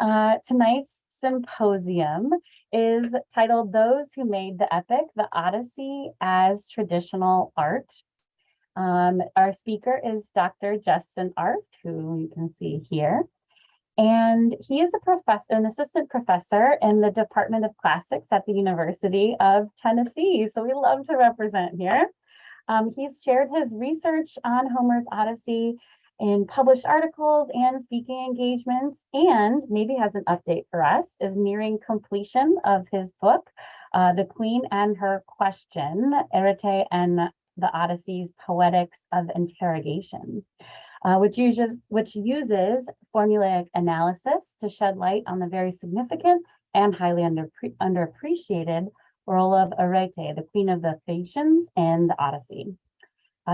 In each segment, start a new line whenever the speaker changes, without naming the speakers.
Tonight's symposium is titled Those Who Made the Epic, the Odyssey as Traditional Art. Our speaker is Dr. Justin Arft, who you can see here. And he is an assistant professor in the Department of Classics at the University of Tennessee. So we love to represent here. He's shared his research on Homer's Odyssey in published articles and speaking engagements, and maybe has an update for us, is nearing completion of his book, The Queen and Her Question, Arete and the Odyssey's Poetics of Interrogation, which uses formulaic analysis to shed light on the very significant and highly underappreciated role of Arete, the Queen of the Phaeacians, in the Odyssey.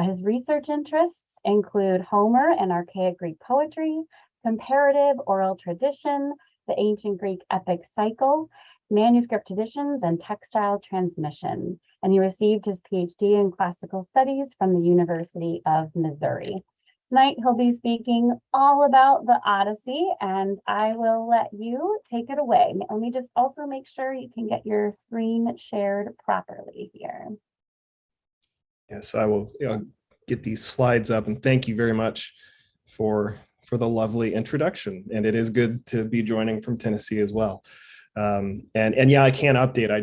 His research interests include Homer and archaic Greek poetry, comparative oral tradition, the ancient Greek epic cycle, manuscript traditions, and textile transmission. And he received his PhD in classical studies from the University of Missouri. Tonight, he'll be speaking all about the Odyssey, and I will let you take it away. Let me just also make sure you can get your screen shared properly here.
Yes, I will get these slides up, and thank you very much for the lovely introduction. And it is good to be joining from Tennessee as well. And yeah, I can't update. I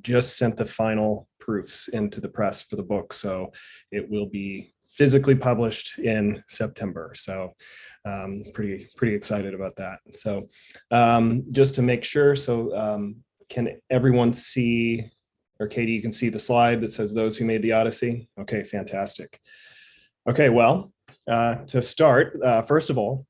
just sent the final proofs into the press for the book, so it will be physically published in September. So pretty excited about that. So just to make sure, can everyone see? Or Katie, you can see the slide that says those who made the Odyssey. Okay, fantastic. Okay, well, to start, first of all,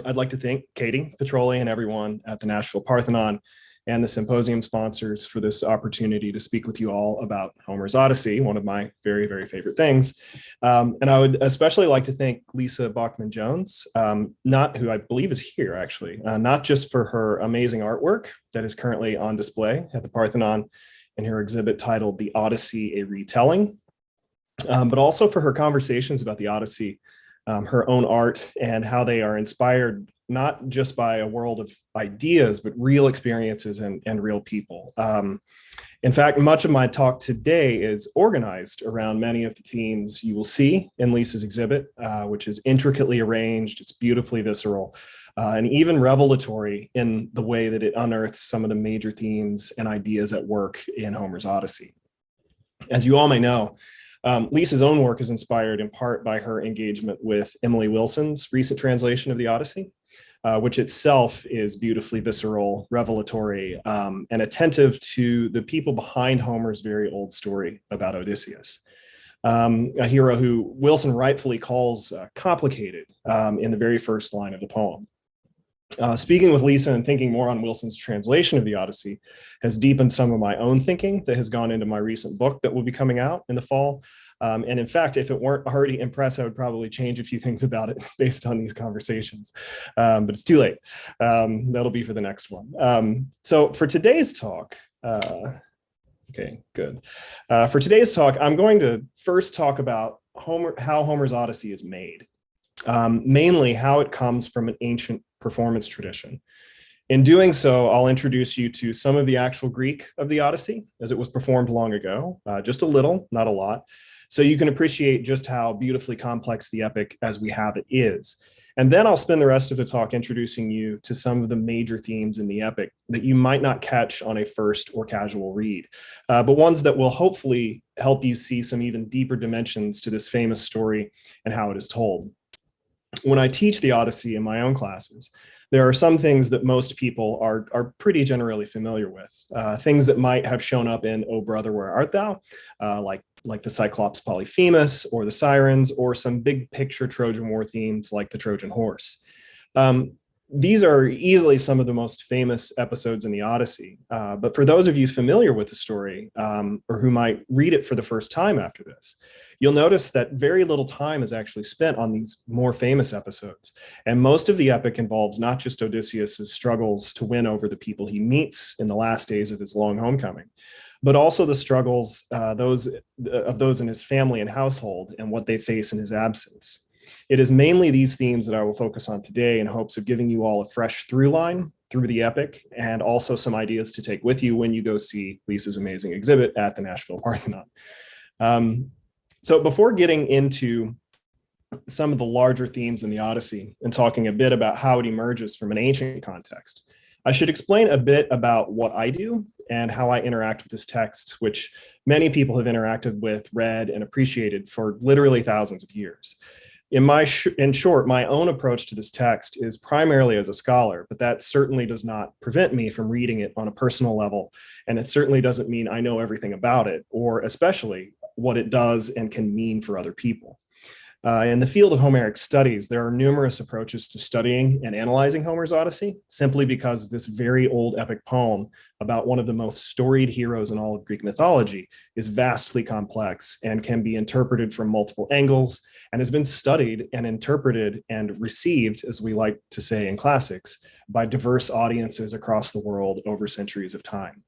I'd like to thank Katie Petroli and everyone at the Nashville Parthenon and the Symposium sponsors for this opportunity to speak with you all about Homer's Odyssey, one of my very, very favorite things. And I would especially like to thank Lisa Bachman Jones, who I believe is here actually, not just for her amazing artwork that is currently on display at the Parthenon in her exhibit titled The Odyssey, a Retelling, but also for her conversations about the Odyssey, her own art, and how they are inspired not just by a world of ideas, but real experiences and real people. In fact, much of my talk today is organized around many of the themes you will see in Lisa's exhibit, which is intricately arranged, it's beautifully visceral, and even revelatory in the way that it unearths some of the major themes and ideas at work in Homer's Odyssey. As you all may know, Lisa's own work is inspired in part by her engagement with Emily Wilson's recent translation of the Odyssey, which itself is beautifully visceral, revelatory, and attentive to the people behind Homer's very old story about Odysseus. A hero who Wilson rightfully calls complicated in the very first line of the poem. Speaking with Lisa and thinking more on Wilson's translation of the Odyssey has deepened some of my own thinking that has gone into my recent book that will be coming out in the fall. And in fact, if it weren't already in press, I would probably change a few things about it based on these conversations, but it's too late. That'll be for the next one. So for today's talk, okay, good. For today's talk, I'm going to first talk about how Homer's Odyssey is made, mainly how it comes from an ancient performance tradition. In doing so, I'll introduce you to some of the actual Greek of the Odyssey as it was performed long ago, just a little, not a lot, so you can appreciate just how beautifully complex the epic as we have it is. And then I'll spend the rest of the talk introducing you to some of the major themes in the epic that you might not catch on a first or casual read, but ones that will hopefully help you see some even deeper dimensions to this famous story and how it is told. When I teach the Odyssey in my own classes, there are some things that most people are pretty generally familiar with, things that might have shown up in O Brother, Where Art Thou, like the Cyclops Polyphemus or the Sirens, or some big picture Trojan War themes like the Trojan Horse. These are easily some of the most famous episodes in the Odyssey, but for those of you familiar with the story, or who might read it for the first time after this, you'll notice that very little time is actually spent on these more famous episodes. And most of the epic involves not just Odysseus's struggles to win over the people he meets in the last days of his long homecoming, but also the struggles of those in his family and household and what they face in his absence. It is mainly these themes that I will focus on today in hopes of giving you all a fresh through line through the epic, and also some ideas to take with you when you go see Lisa's amazing exhibit at the Nashville Parthenon. So before getting into some of the larger themes in the Odyssey and talking a bit about how it emerges from an ancient context, I should explain a bit about what I do and how I interact with this text, which many people have interacted with, read, and appreciated for literally thousands of years. In short, my own approach to this text is primarily as a scholar, but that certainly does not prevent me from reading it on a personal level. And it certainly doesn't mean I know everything about it, or especially what it does and can mean for other people. In the field of Homeric studies, there are numerous approaches to studying and analyzing Homer's Odyssey, simply because this very old epic poem about one of the most storied heroes in all of Greek mythology is vastly complex and can be interpreted from multiple angles, and has been studied and interpreted and received, as we like to say in classics, by diverse audiences across the world over centuries of time.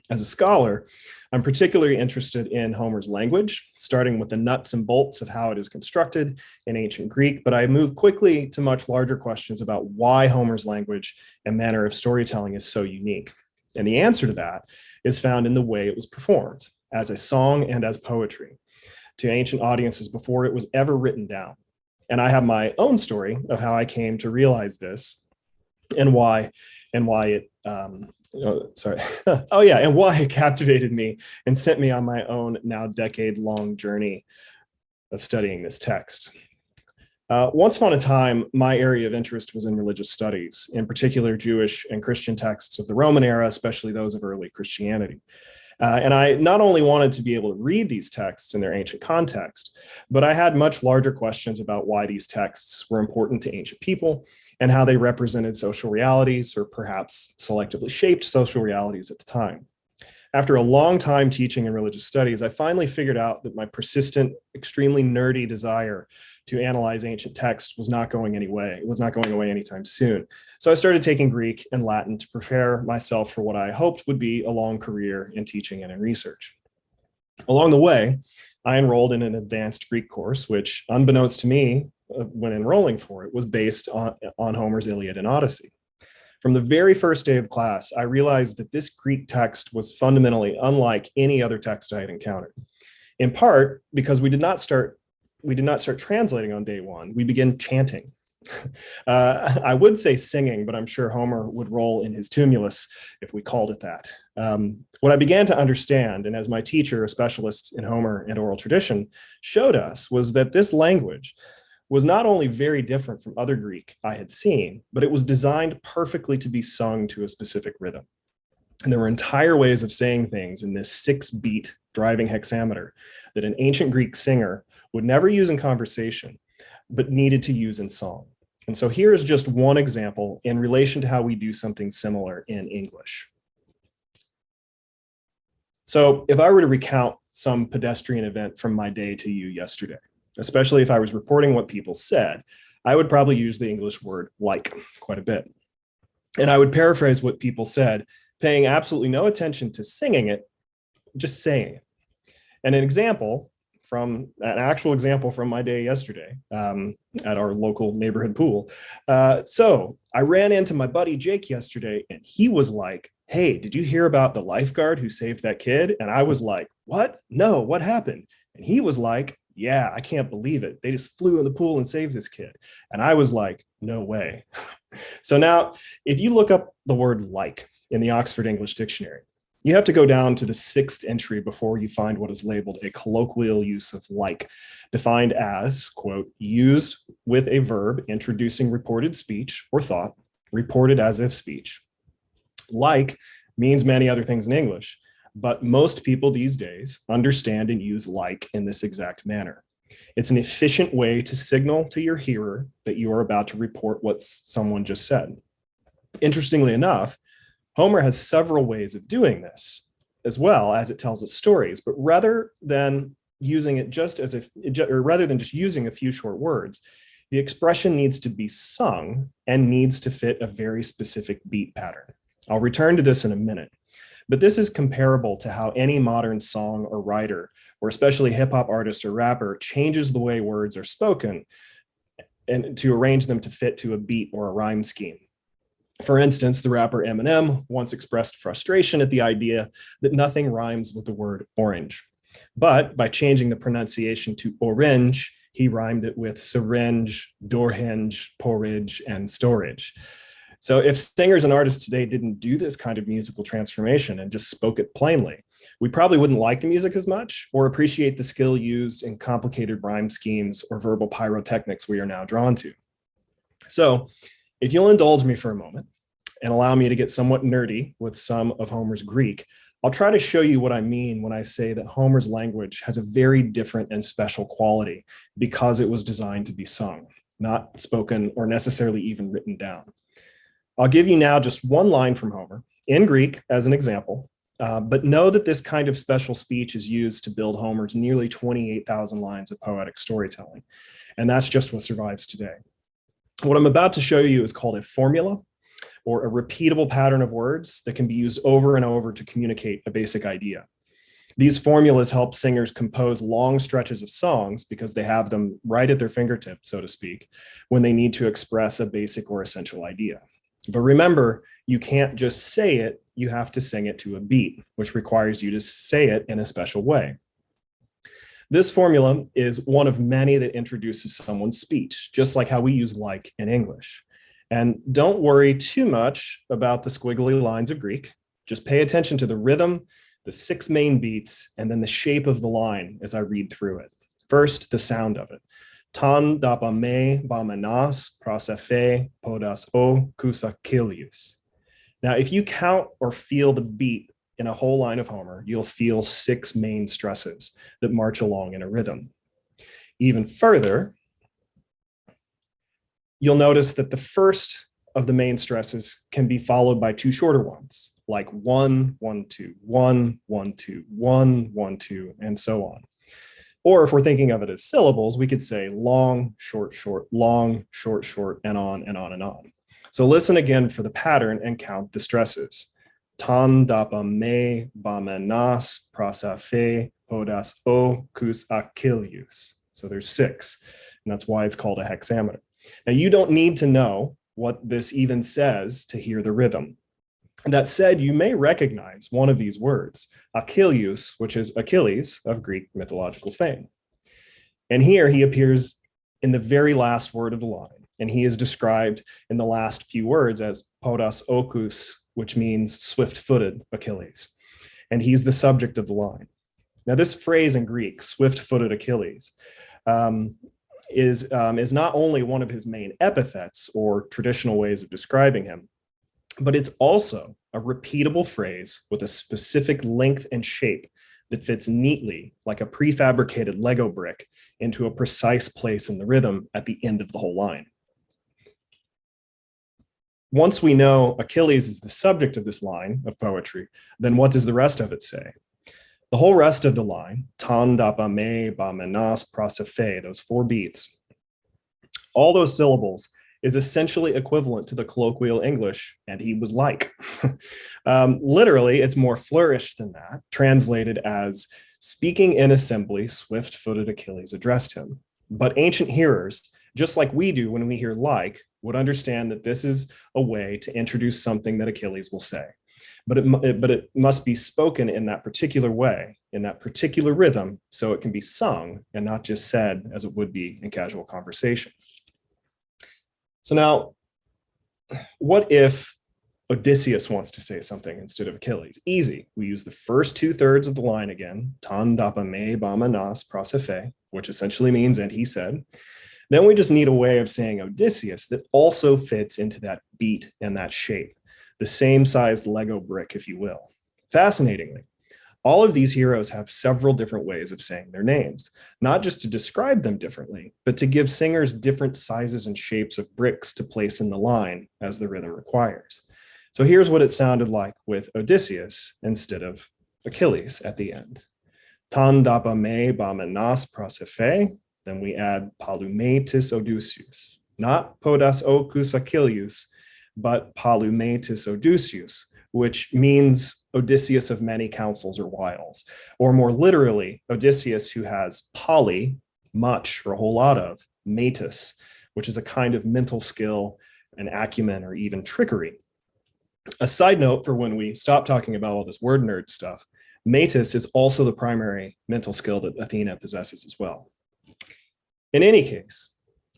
As a scholar, I'm particularly interested in Homer's language, starting with the nuts and bolts of how it is constructed in ancient Greek, but I move quickly to much larger questions about why Homer's language and manner of storytelling is so unique. And the answer to that is found in the way it was performed, as a song and as poetry, to ancient audiences before it was ever written down. And I have my own story of how I came to realize this and why it and why it captivated me and sent me on my own now decade-long journey of studying this text. Once upon a time, my area of interest was in religious studies, in particular Jewish and Christian texts of the Roman era, especially those of early Christianity. And I not only wanted to be able to read these texts in their ancient context, but I had much larger questions about why these texts were important to ancient people and how they represented social realities, or perhaps selectively shaped social realities at the time. After a long time teaching in religious studies, I finally figured out that my persistent, extremely nerdy desire to analyze ancient texts was not going away anytime soon. So I started taking Greek and Latin to prepare myself for what I hoped would be a long career in teaching and in research. Along the way, I enrolled in an advanced Greek course, which, unbeknownst to me when enrolling for it, was based on Homer's Iliad and Odyssey. From the very first day of class, I realized that this Greek text was fundamentally unlike any other text I had encountered, in part because we did not start translating on day one. We began chanting. I would say singing, but I'm sure Homer would roll in his tumulus if we called it that. What I began to understand, and as my teacher, a specialist in Homer and oral tradition, showed us, was that this language was not only very different from other Greek I had seen, but it was designed perfectly to be sung to a specific rhythm. And there were entire ways of saying things in this 6-beat driving hexameter that an ancient Greek singer would never use in conversation, but needed to use in song. And so here is just one example in relation to how we do something similar in English. So if I were to recount some pedestrian event from my day to you yesterday, especially if I was reporting what people said, I would probably use the English word like quite a bit. And I would paraphrase what people said, paying absolutely no attention to singing it, just saying it. And an actual example from my day yesterday at our local neighborhood pool. So I ran into my buddy Jake yesterday, and he was like, "Hey, did you hear about the lifeguard who saved that kid?" And I was like, "What? No, what happened?" And he was like, "Yeah, I can't believe it. They just flew in the pool and saved this kid." And I was like, "No way." So now, if you look up the word like in the Oxford English Dictionary, you have to go down to the 6th entry before you find what is labeled a colloquial use of like, defined as, quote, used with a verb introducing reported speech or thought, reported as if speech. Like means many other things in English, but most people these days understand and use like in this exact manner. It's an efficient way to signal to your hearer that you are about to report what someone just said. Interestingly enough, Homer has several ways of doing this, as well as it tells its stories, but rather than using it just using a few short words, the expression needs to be sung and needs to fit a very specific beat pattern. I'll return to this in a minute, but this is comparable to how any modern song or writer, or especially hip hop artist or rapper, changes the way words are spoken and to arrange them to fit to a beat or a rhyme scheme. For instance, the rapper Eminem once expressed frustration at the idea that nothing rhymes with the word orange. But by changing the pronunciation to orange, he rhymed it with syringe, door hinge, porridge, and storage. So if singers and artists today didn't do this kind of musical transformation and just spoke it plainly, we probably wouldn't like the music as much or appreciate the skill used in complicated rhyme schemes or verbal pyrotechnics we are now drawn to. So if you'll indulge me for a moment and allow me to get somewhat nerdy with some of Homer's Greek, I'll try to show you what I mean when I say that Homer's language has a very different and special quality because it was designed to be sung, not spoken or necessarily even written down. I'll give you now just one line from Homer in Greek as an example, but know that this kind of special speech is used to build Homer's nearly 28,000 lines of poetic storytelling. And that's just what survives today. What I'm about to show you is called a formula, or a repeatable pattern of words that can be used over and over to communicate a basic idea. These formulas help singers compose long stretches of songs because they have them right at their fingertips, so to speak, when they need to express a basic or essential idea. But remember, you can't just say it, you have to sing it to a beat, which requires you to say it in a special way. This formula is one of many that introduces someone's speech, just like how we use like in English. And don't worry too much about the squiggly lines of Greek. Just pay attention to the rhythm, the 6 main beats, and then the shape of the line as I read through it. First, the sound of it. Ton dapa me bamenas prosephe podas o kus Achilles. Now, if you count or feel the beat in a whole line of Homer, you'll feel 6 main stresses that march along in a rhythm. Even further, you'll notice that the first of the main stresses can be followed by 2 shorter ones, like 1, 1, 2, 1, 1, 2, 1, 1, 2, and so on. Or if we're thinking of it as syllables, we could say long, short, short, long, short, short, and on and on and on. So listen again for the pattern and count the stresses. Tan dapa me bamenas prosaphe podas o kus Achilles. So there's 6, and that's why it's called a hexameter. Now, you don't need to know what this even says to hear the rhythm. That said, you may recognize one of these words, Achilles, which is Achilles of Greek mythological fame. And here he appears in the very last word of the line, and he is described in the last few words as podas okus, which means swift-footed Achilles. And he's the subject of the line. Now, this phrase in Greek, swift-footed Achilles, is not only one of his main epithets or traditional ways of describing him, but it's also a repeatable phrase with a specific length and shape that fits neatly like a prefabricated Lego brick into a precise place in the rhythm at the end of the whole line. Once we know Achilles is the subject of this line of poetry, then what does the rest of it say? The whole rest of the line, tan dapa me bamenas prosephe, those 4 beats, all those syllables is essentially equivalent to the colloquial English, and he was like. Literally, it's more flourished than that, translated as speaking in assembly, swift-footed Achilles addressed him. But ancient hearers, just like we do when we hear like, would understand that this is a way to introduce something that Achilles will say. But it must be spoken in that particular way, in that particular rhythm, so it can be sung and not just said as it would be in casual conversation. So now, what if Odysseus wants to say something instead of Achilles? Easy. We use the first 2/3 of the line again, tan dapa me bamenas prosephe, which essentially means, and he said. Then we just need a way of saying Odysseus that also fits into that beat and that shape, the same sized Lego brick, if you will. Fascinatingly, all of these heroes have several different ways of saying their names, not just to describe them differently, but to give singers different sizes and shapes of bricks to place in the line as the rhythm requires. So here's what it sounded like with Odysseus instead of Achilles at the end. Tan dapa me bamenas prosephe. Then we add palumetis Odysseus, not podas okus Achilles, but palumetis Odysseus, which means Odysseus of many counsels or wiles, or more literally, Odysseus who has poly, much or a whole lot of, metis, which is a kind of mental skill, an acumen, or even trickery. A side note for when we stop talking about all this word nerd stuff, metis is also the primary mental skill that Athena possesses as well. In any case,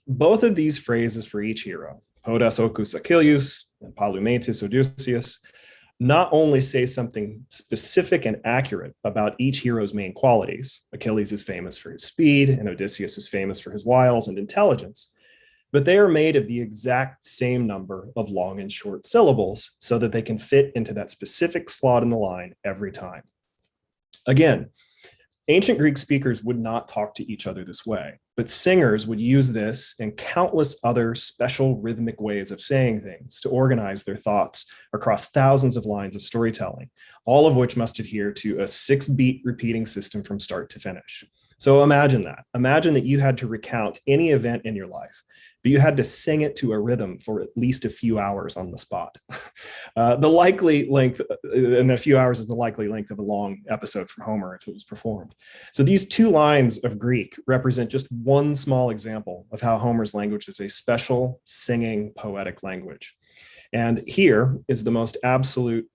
both of these phrases for each hero, Podas ocus Achilles and Palumetis Odysseus, not only say something specific and accurate about each hero's main qualities. Achilles is famous for his speed, and Odysseus is famous for his wiles and intelligence, but they are made of the exact same number of long and short syllables so that they can fit into that specific slot in the line every time. Again, ancient Greek speakers would not talk to each other this way, but singers would use this and countless other special rhythmic ways of saying things to organize their thoughts across thousands of lines of storytelling, all of which must adhere to a 6-beat repeating system from start to finish. So imagine that. Imagine that you had to recount any event in your life, but you had to sing it to a rhythm for at least a few hours on the spot. The likely length, and a few hours is the likely length of a long episode from Homer if it was performed. So these 2 lines of Greek represent just one small example of how Homer's language is a special singing poetic language. And here is the absolutely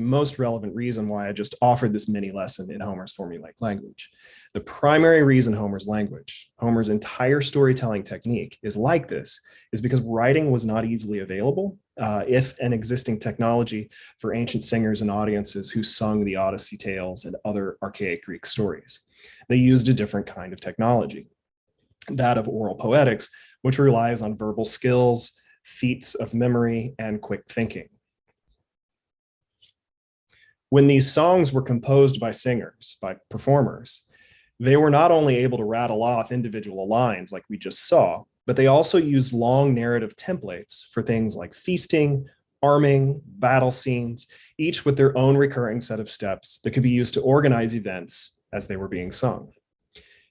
most relevant reason why I just offered this mini lesson in Homer's formulaic language. The primary reason Homer's entire storytelling technique is like this is because writing was not easily available, if an existing technology for ancient singers and audiences who sung the Odyssey tales and other archaic Greek stories. They used a different kind of technology, that of oral poetics, which relies on verbal skills, feats of memory, and quick thinking. When these songs were composed by singers, by performers, they were not only able to rattle off individual lines like we just saw, but they also used long narrative templates for things like feasting, arming, battle scenes, each with their own recurring set of steps that could be used to organize events as they were being sung.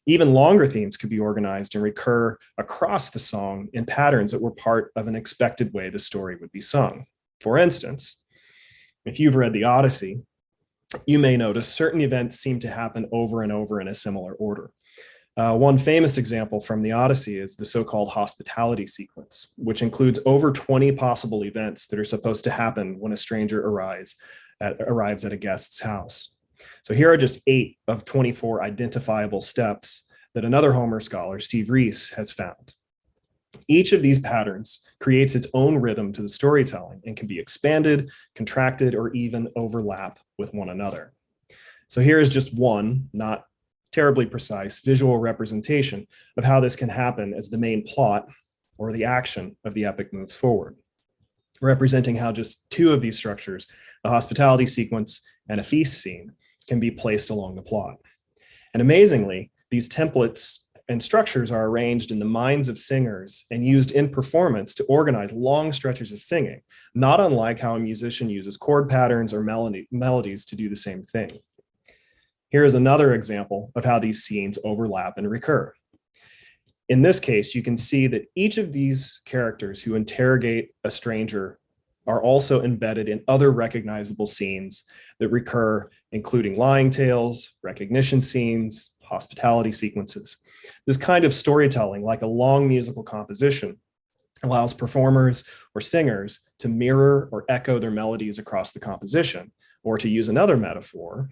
Even longer themes could be organized and recur across the song in patterns that were part of an expected way the story would be sung. For instance, if you've read the Odyssey, you may notice certain events seem to happen over and over in a similar order. One famous example from the Odyssey is the so-called hospitality sequence, which includes over 20 possible events that are supposed to happen when a stranger arrives at a guest's house. So here are just 8 of 24 identifiable steps that another Homer scholar, Steve Reese, has found. Each of these patterns creates its own rhythm to the storytelling and can be expanded, contracted, or even overlap with one another. So here is just one, not terribly precise, visual representation of how this can happen as the main plot or the action of the epic moves forward, representing how just 2 of these structures, the hospitality sequence and a feast scene, can be placed along the plot. And amazingly, these templates and structures are arranged in the minds of singers and used in performance to organize long stretches of singing, not unlike how a musician uses chord patterns or melodies to do the same thing. Here is another example of how these scenes overlap and recur. In this case, you can see that each of these characters who interrogate a stranger are also embedded in other recognizable scenes that recur, including lying tales, recognition scenes, hospitality sequences. This kind of storytelling, like a long musical composition, allows performers or singers to mirror or echo their melodies across the composition, or to use another metaphor,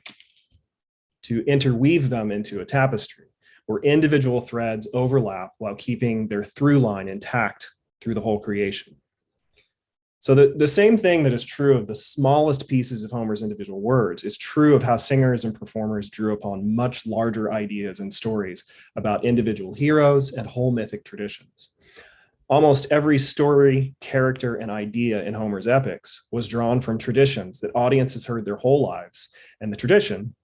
to interweave them into a tapestry, where individual threads overlap while keeping their through line intact through the whole creation. So the same thing that is true of the smallest pieces of Homer's individual words is true of how singers and performers drew upon much larger ideas and stories about individual heroes and whole mythic traditions. Almost every story, character, and idea in Homer's epics was drawn from traditions that audiences heard their whole lives, and the tradition,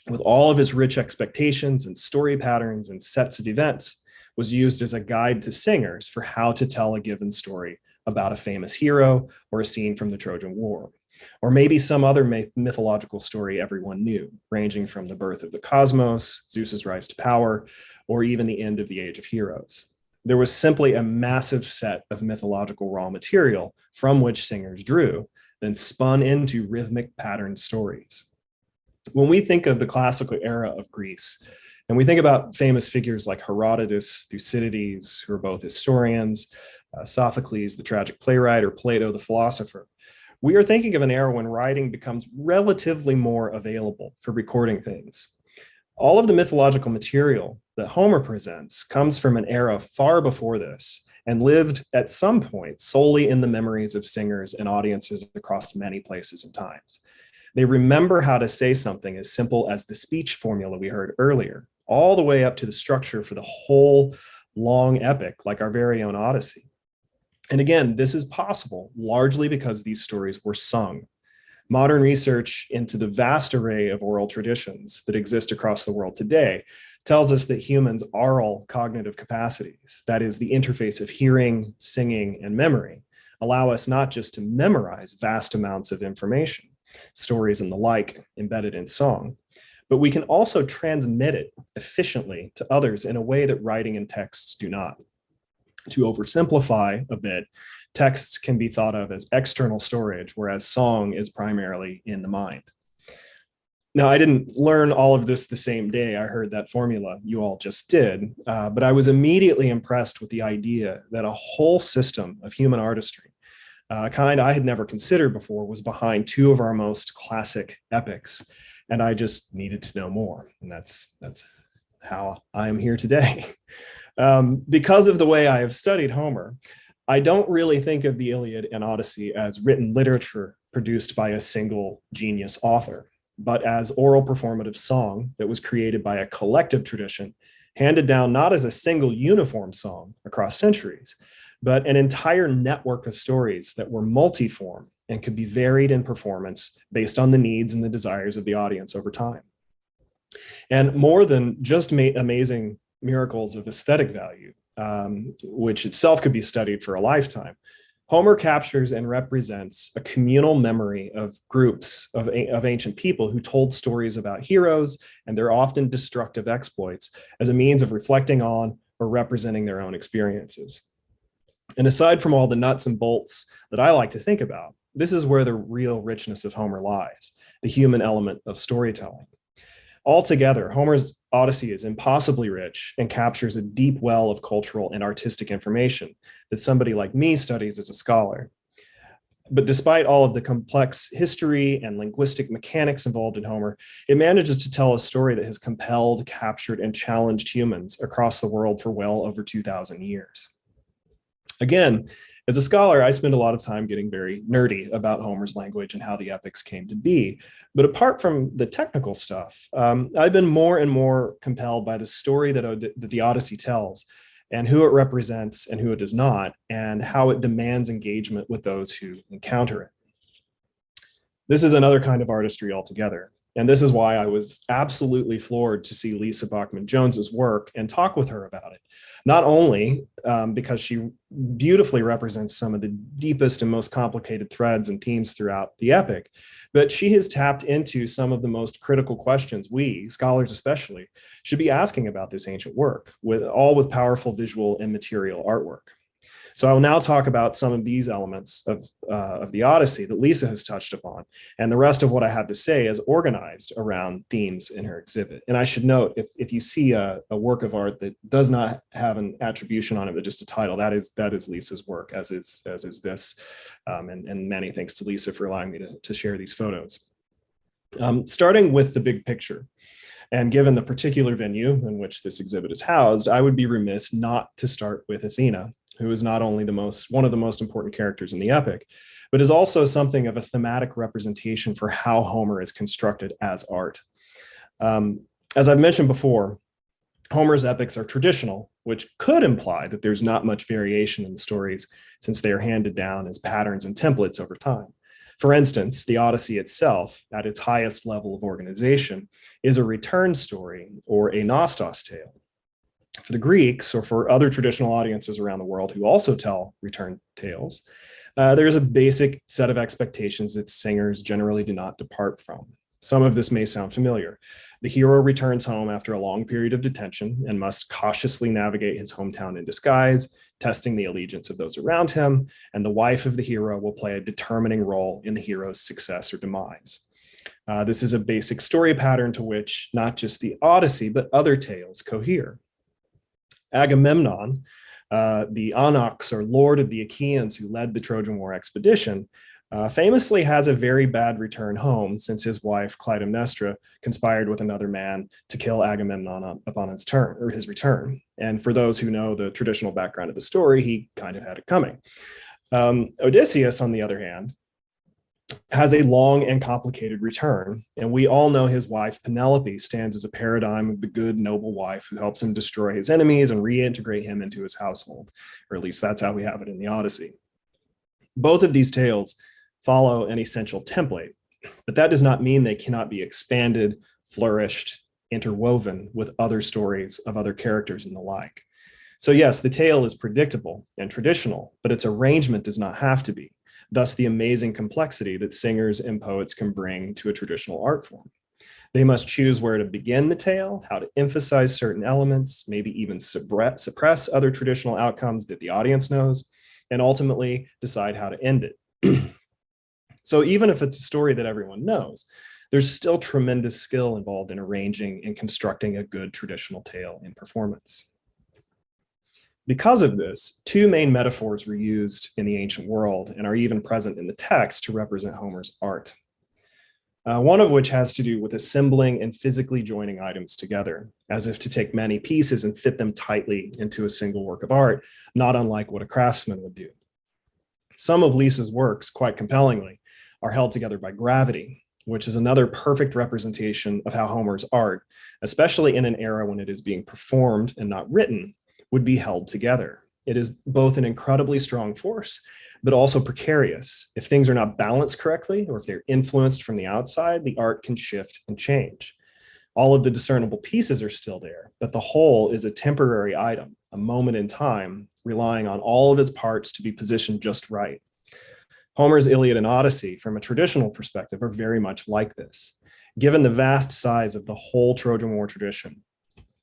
with all of its rich expectations and story patterns and sets of events, was used as a guide to singers for how to tell a given story about a famous hero or a scene from the Trojan War, or maybe some other mythological story everyone knew, ranging from the birth of the cosmos, Zeus's rise to power, or even the end of the Age of Heroes. There was simply a massive set of mythological raw material from which singers drew, then spun into rhythmic patterned stories. When we think of the classical era of Greece, and we think about famous figures like Herodotus, Thucydides, who are both historians, Sophocles, the tragic playwright, or Plato, the philosopher. We are thinking of an era when writing becomes relatively more available for recording things. All of the mythological material that Homer presents comes from an era far before this and lived at some point solely in the memories of singers and audiences across many places and times. They remember how to say something as simple as the speech formula we heard earlier, all the way up to the structure for the whole long epic, like our very own Odyssey. And again, this is possible largely because these stories were sung. Modern research into the vast array of oral traditions that exist across the world today tells us that humans' oral cognitive capacities, that is, the interface of hearing, singing, and memory, allow us not just to memorize vast amounts of information, stories and the like embedded in song, but we can also transmit it efficiently to others in a way that writing and texts do not. To oversimplify a bit, texts can be thought of as external storage, whereas song is primarily in the mind. Now, I didn't learn all of this the same day I heard that formula you all just did, but I was immediately impressed with the idea that a whole system of human artistry, a kind I had never considered before, was behind two of our most classic epics, and I just needed to know more, and that's how I am here today. Because of the way I have studied Homer, I don't really think of the Iliad and Odyssey as written literature produced by a single genius author, but as oral performative song that was created by a collective tradition, handed down not as a single uniform song across centuries, but an entire network of stories that were multiform and could be varied in performance based on the needs and the desires of the audience over time. And more than just amazing miracles of aesthetic value, which itself could be studied for a lifetime, Homer captures and represents a communal memory of groups of ancient people who told stories about heroes and their often destructive exploits as a means of reflecting on or representing their own experiences. And aside from all the nuts and bolts that I like to think about, this is where the real richness of Homer lies, the human element of storytelling. Altogether, Homer's Odyssey is impossibly rich and captures a deep well of cultural and artistic information that somebody like me studies as a scholar. But despite all of the complex history and linguistic mechanics involved in Homer, it manages to tell a story that has compelled, captured, and challenged humans across the world for well over 2,000 years. Again, as a scholar, I spend a lot of time getting very nerdy about Homer's language and how the epics came to be. But apart from the technical stuff, I've been more and more compelled by the story that the Odyssey tells and who it represents and who it does not, and how it demands engagement with those who encounter it. This is another kind of artistry altogether. And this is why I was absolutely floored to see Lisa Bachman Jones's work and talk with her about it. Not only because she beautifully represents some of the deepest and most complicated threads and themes throughout the epic, but she has tapped into some of the most critical questions we, scholars especially, should be asking about this ancient work, with powerful visual and material artwork. So I will now talk about some of these elements of the Odyssey that Lisa has touched upon, and the rest of what I have to say is organized around themes in her exhibit. And I should note, if you see a work of art that does not have an attribution on it, but just a title, that is Lisa's work, as is this. And many thanks to Lisa for allowing me to share these photos. Starting with the big picture. And given the particular venue in which this exhibit is housed, I would be remiss not to start with Athena, who is not only one of the most important characters in the epic, but is also something of a thematic representation for how Homer is constructed as art. As I've mentioned before, Homer's epics are traditional, which could imply that there's not much variation in the stories since they are handed down as patterns and templates over time. For instance, the Odyssey itself, at its highest level of organization, is a return story or a nostos tale. For the Greeks, or for other traditional audiences around the world who also tell return tales, there's a basic set of expectations that singers generally do not depart from. Some of this may sound familiar. The hero returns home after a long period of detention and must cautiously navigate his hometown in disguise, testing the allegiance of those around him, and the wife of the hero will play a determining role in the hero's success or demise. This is a basic story pattern to which not just the Odyssey, but other tales cohere. Agamemnon, the Onyx, or lord of the Achaeans who led the Trojan War expedition, famously has a very bad return home since his wife Clytemnestra conspired with another man to kill Agamemnon upon his return. And for those who know the traditional background of the story, he kind of had it coming. Odysseus, on the other hand, has a long and complicated return, and we all know his wife Penelope stands as a paradigm of the good, noble wife who helps him destroy his enemies and reintegrate him into his household, or at least that's how we have it in the Odyssey. Both of these tales follow an essential template, but that does not mean they cannot be expanded, flourished, interwoven with other stories of other characters and the like. So yes, the tale is predictable and traditional, but its arrangement does not have to be. Thus, the amazing complexity that singers and poets can bring to a traditional art form. They must choose where to begin the tale, how to emphasize certain elements, maybe even suppress other traditional outcomes that the audience knows, and ultimately decide how to end it. So even if it's a story that everyone knows, there's still tremendous skill involved in arranging and constructing a good traditional tale in performance. Because of this, two main metaphors were used in the ancient world and are even present in the text to represent Homer's art. One of which has to do with assembling and physically joining items together, as if to take many pieces and fit them tightly into a single work of art, not unlike what a craftsman would do. Some of Lisa's works, quite compellingly, are held together by gravity, which is another perfect representation of how Homer's art, especially in an era when it is being performed and not written, would be held together. It is both an incredibly strong force, but also precarious. If things are not balanced correctly, or if they're influenced from the outside, the art can shift and change. All of the discernible pieces are still there, but the whole is a temporary item, a moment in time, relying on all of its parts to be positioned just right. Homer's Iliad and Odyssey, from a traditional perspective, are very much like this. Given the vast size of the whole Trojan War tradition,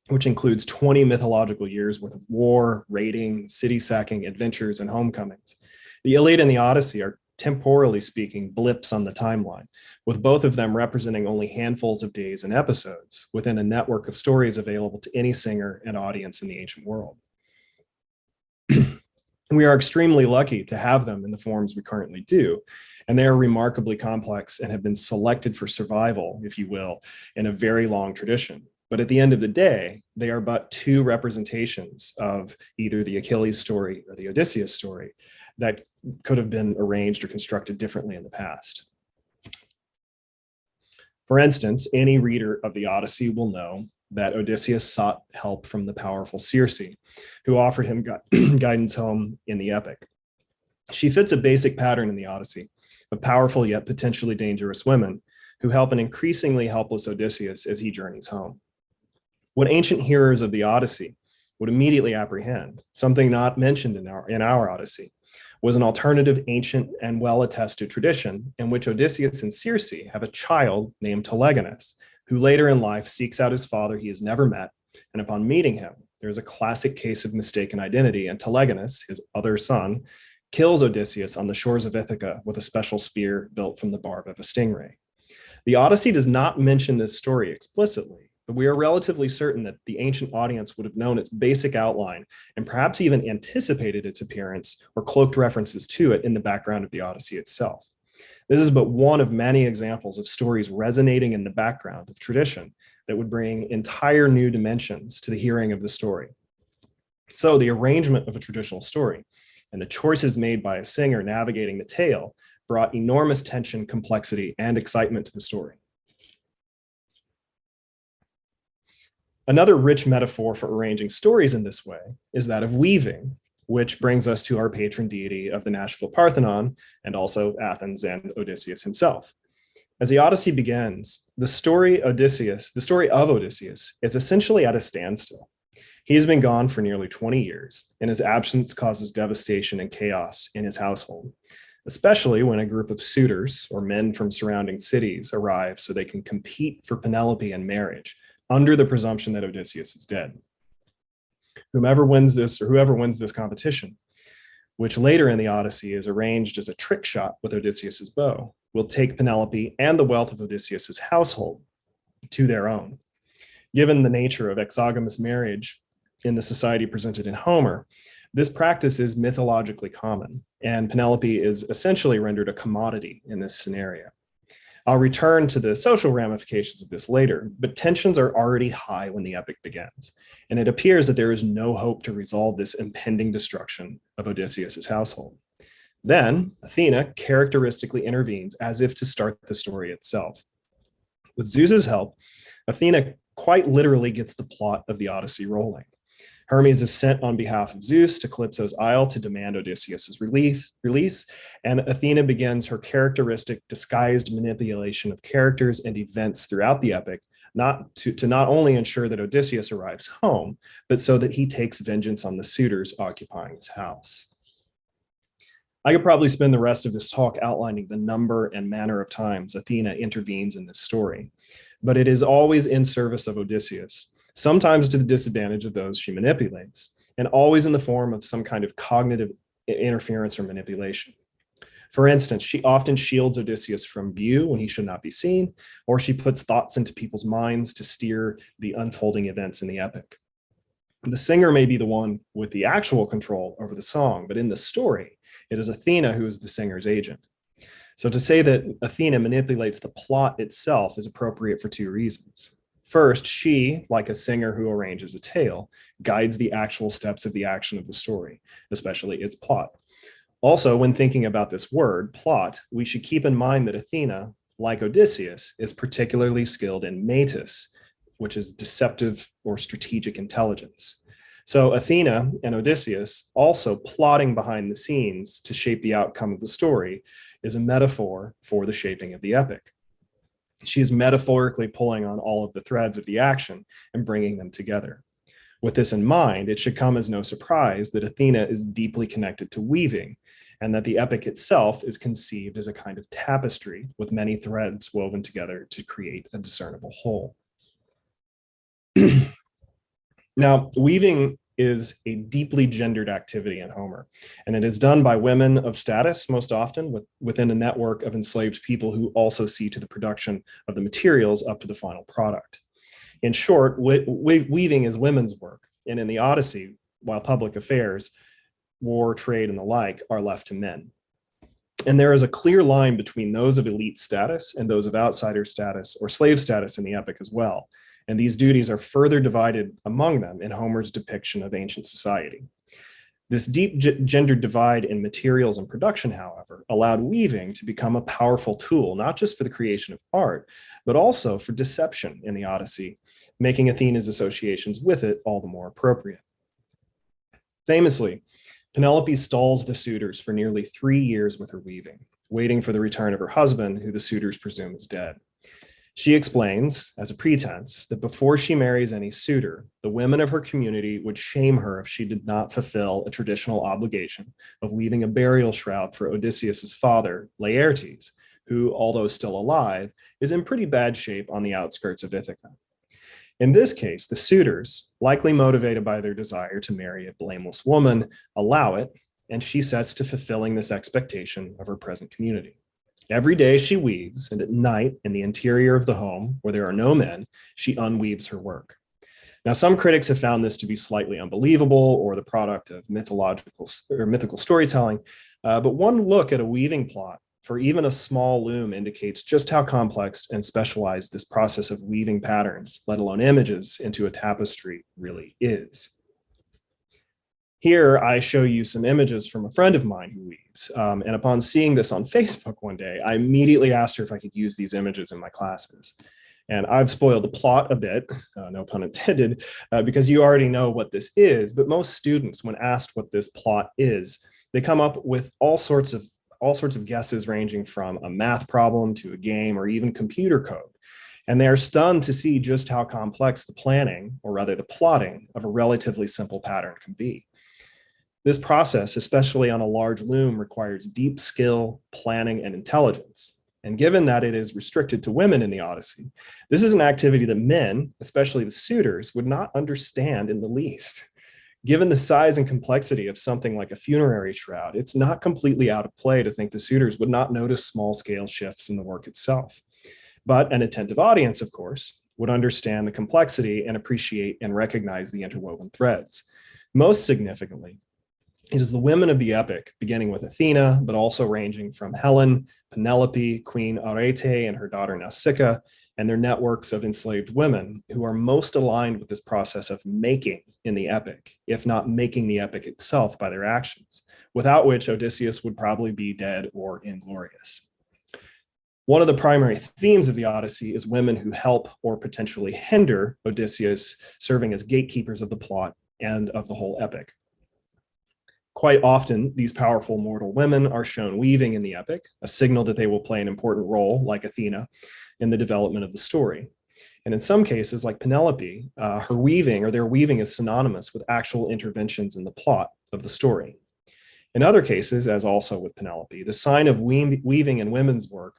which includes 20 mythological years worth of war, raiding, city sacking, adventures, and homecomings, the Iliad and the Odyssey are, temporally speaking, blips on the timeline, with both of them representing only handfuls of days and episodes within a network of stories available to any singer and audience in the ancient world. We are extremely lucky to have them in the forms we currently do, and they are remarkably complex and have been selected for survival, if you will, in a very long tradition. But at the end of the day, they are but two representations of either the Achilles story or the Odysseus story that could have been arranged or constructed differently in the past. For instance, any reader of the Odyssey will know that Odysseus sought help from the powerful Circe, who offered him guidance home in the epic. She fits a basic pattern in the Odyssey of powerful yet potentially dangerous women who help an increasingly helpless Odysseus as he journeys home. What ancient hearers of the Odyssey would immediately apprehend, something not mentioned in our Odyssey, was an alternative ancient and well-attested tradition in which Odysseus and Circe have a child named Telegonus, who later in life seeks out his father he has never met, and upon meeting him, there is a classic case of mistaken identity, and Telegonus, his other son, kills Odysseus on the shores of Ithaca with a special spear built from the barb of a stingray. The Odyssey does not mention this story explicitly, but we are relatively certain that the ancient audience would have known its basic outline and perhaps even anticipated its appearance or cloaked references to it in the background of the Odyssey itself. This is but one of many examples of stories resonating in the background of tradition that would bring entire new dimensions to the hearing of the story. So the arrangement of a traditional story and the choices made by a singer navigating the tale brought enormous tension, complexity, and excitement to the story. Another rich metaphor for arranging stories in this way is that of weaving, which brings us to our patron deity of the Nashville Parthenon and also Athens and Odysseus himself. As the Odyssey begins, the story of Odysseus is essentially at a standstill. He has been gone for nearly 20 years, and his absence causes devastation and chaos in his household, especially when a group of suitors or men from surrounding cities arrive so they can compete for Penelope and marriage, under the presumption that Odysseus is dead. Whoever wins this competition, which later in the Odyssey is arranged as a trick shot with Odysseus's bow, will take Penelope and the wealth of Odysseus's household to their own. Given the nature of exogamous marriage in the society presented in Homer, This practice is mythologically common, and Penelope is essentially rendered a commodity in this scenario. I'll return to the social ramifications of this later, but tensions are already high when the epic begins, and it appears that there is no hope to resolve this impending destruction of Odysseus's household. Then Athena characteristically intervenes as if to start the story itself. With Zeus's help, Athena quite literally gets the plot of the Odyssey rolling. Hermes is sent on behalf of Zeus to Calypso's isle to demand Odysseus's release, and Athena begins her characteristic disguised manipulation of characters and events throughout the epic, to not only ensure that Odysseus arrives home, but so that he takes vengeance on the suitors occupying his house. I could probably spend the rest of this talk outlining the number and manner of times Athena intervenes in this story, but it is always in service of Odysseus, sometimes to the disadvantage of those she manipulates, and always in the form of some kind of cognitive interference or manipulation. For instance, she often shields Odysseus from view when he should not be seen, or she puts thoughts into people's minds to steer the unfolding events in the epic. The singer may be the one with the actual control over the song, but in the story, it is Athena who is the singer's agent. So to say that Athena manipulates the plot itself is appropriate for two reasons. First, she, like a singer who arranges a tale, guides the actual steps of the action of the story, especially its plot. Also, when thinking about this word, plot, we should keep in mind that Athena, like Odysseus, is particularly skilled in metis, which is deceptive or strategic intelligence. So Athena and Odysseus, also plotting behind the scenes to shape the outcome of the story, is a metaphor for the shaping of the epic. She is metaphorically pulling on all of the threads of the action and bringing them together. With this in mind, it should come as no surprise that Athena is deeply connected to weaving, and that the epic itself is conceived as a kind of tapestry with many threads woven together to create a discernible whole. Now, weaving is a deeply gendered activity in Homer, and it is done by women of status most often within a network of enslaved people who also see to the production of the materials up to the final product. In short, weaving is women's work, and in the Odyssey, while public affairs, war, trade, and the like are left to men. And there is a clear line between those of elite status and those of outsider status or slave status in the epic as well. And these duties are further divided among them in Homer's depiction of ancient society. This deep gendered divide in materials and production, however, allowed weaving to become a powerful tool, not just for the creation of art, but also for deception in the Odyssey, making Athena's associations with it all the more appropriate. Famously, Penelope stalls the suitors for nearly 3 years with her weaving, waiting for the return of her husband, who the suitors presume is dead. She explains, as a pretense, that before she marries any suitor, the women of her community would shame her if she did not fulfill a traditional obligation of weaving a burial shroud for Odysseus's father, Laertes, who, although still alive, is in pretty bad shape on the outskirts of Ithaca. In this case, the suitors, likely motivated by their desire to marry a blameless woman, allow it, and she sets to fulfilling this expectation of her present community. Every day she weaves, and at night in the interior of the home, where there are no men, she unweaves her work. Now, some critics have found this to be slightly unbelievable or the product of mythical storytelling, but one look at a weaving plot for even a small loom indicates just how complex and specialized this process of weaving patterns, let alone images, into a tapestry really is. Here, I show you some images from a friend of mine who weaves. And upon seeing this on Facebook one day, I immediately asked her if I could use these images in my classes. And I've spoiled the plot a bit, no pun intended, because you already know what this is. But most students, when asked what this plot is, they come up with all sorts of guesses ranging from a math problem to a game or even computer code. And they are stunned to see just how complex the planning, or rather the plotting, of a relatively simple pattern can be. This process, especially on a large loom, requires deep skill, planning, and intelligence. And given that it is restricted to women in the Odyssey, this is an activity that men, especially the suitors, would not understand in the least. Given the size and complexity of something like a funerary shroud, it's not completely out of play to think the suitors would not notice small-scale shifts in the work itself. But an attentive audience, of course, would understand the complexity and appreciate and recognize the interwoven threads. Most significantly, It is the women of the epic, beginning with Athena, but also ranging from Helen, Penelope, Queen Arete, and her daughter Nausicaa, and their networks of enslaved women who are most aligned with this process of making in the epic, if not making the epic itself by their actions, without which Odysseus would probably be dead or inglorious. One of the primary themes of the Odyssey is women who help or potentially hinder Odysseus, serving as gatekeepers of the plot and of the whole epic. Quite often, these powerful mortal women are shown weaving in the epic, a signal that they will play an important role, like Athena, in the development of the story. And in some cases, like Penelope, her weaving or their weaving is synonymous with actual interventions in the plot of the story. In other cases, as also with Penelope, the sign of weaving in women's work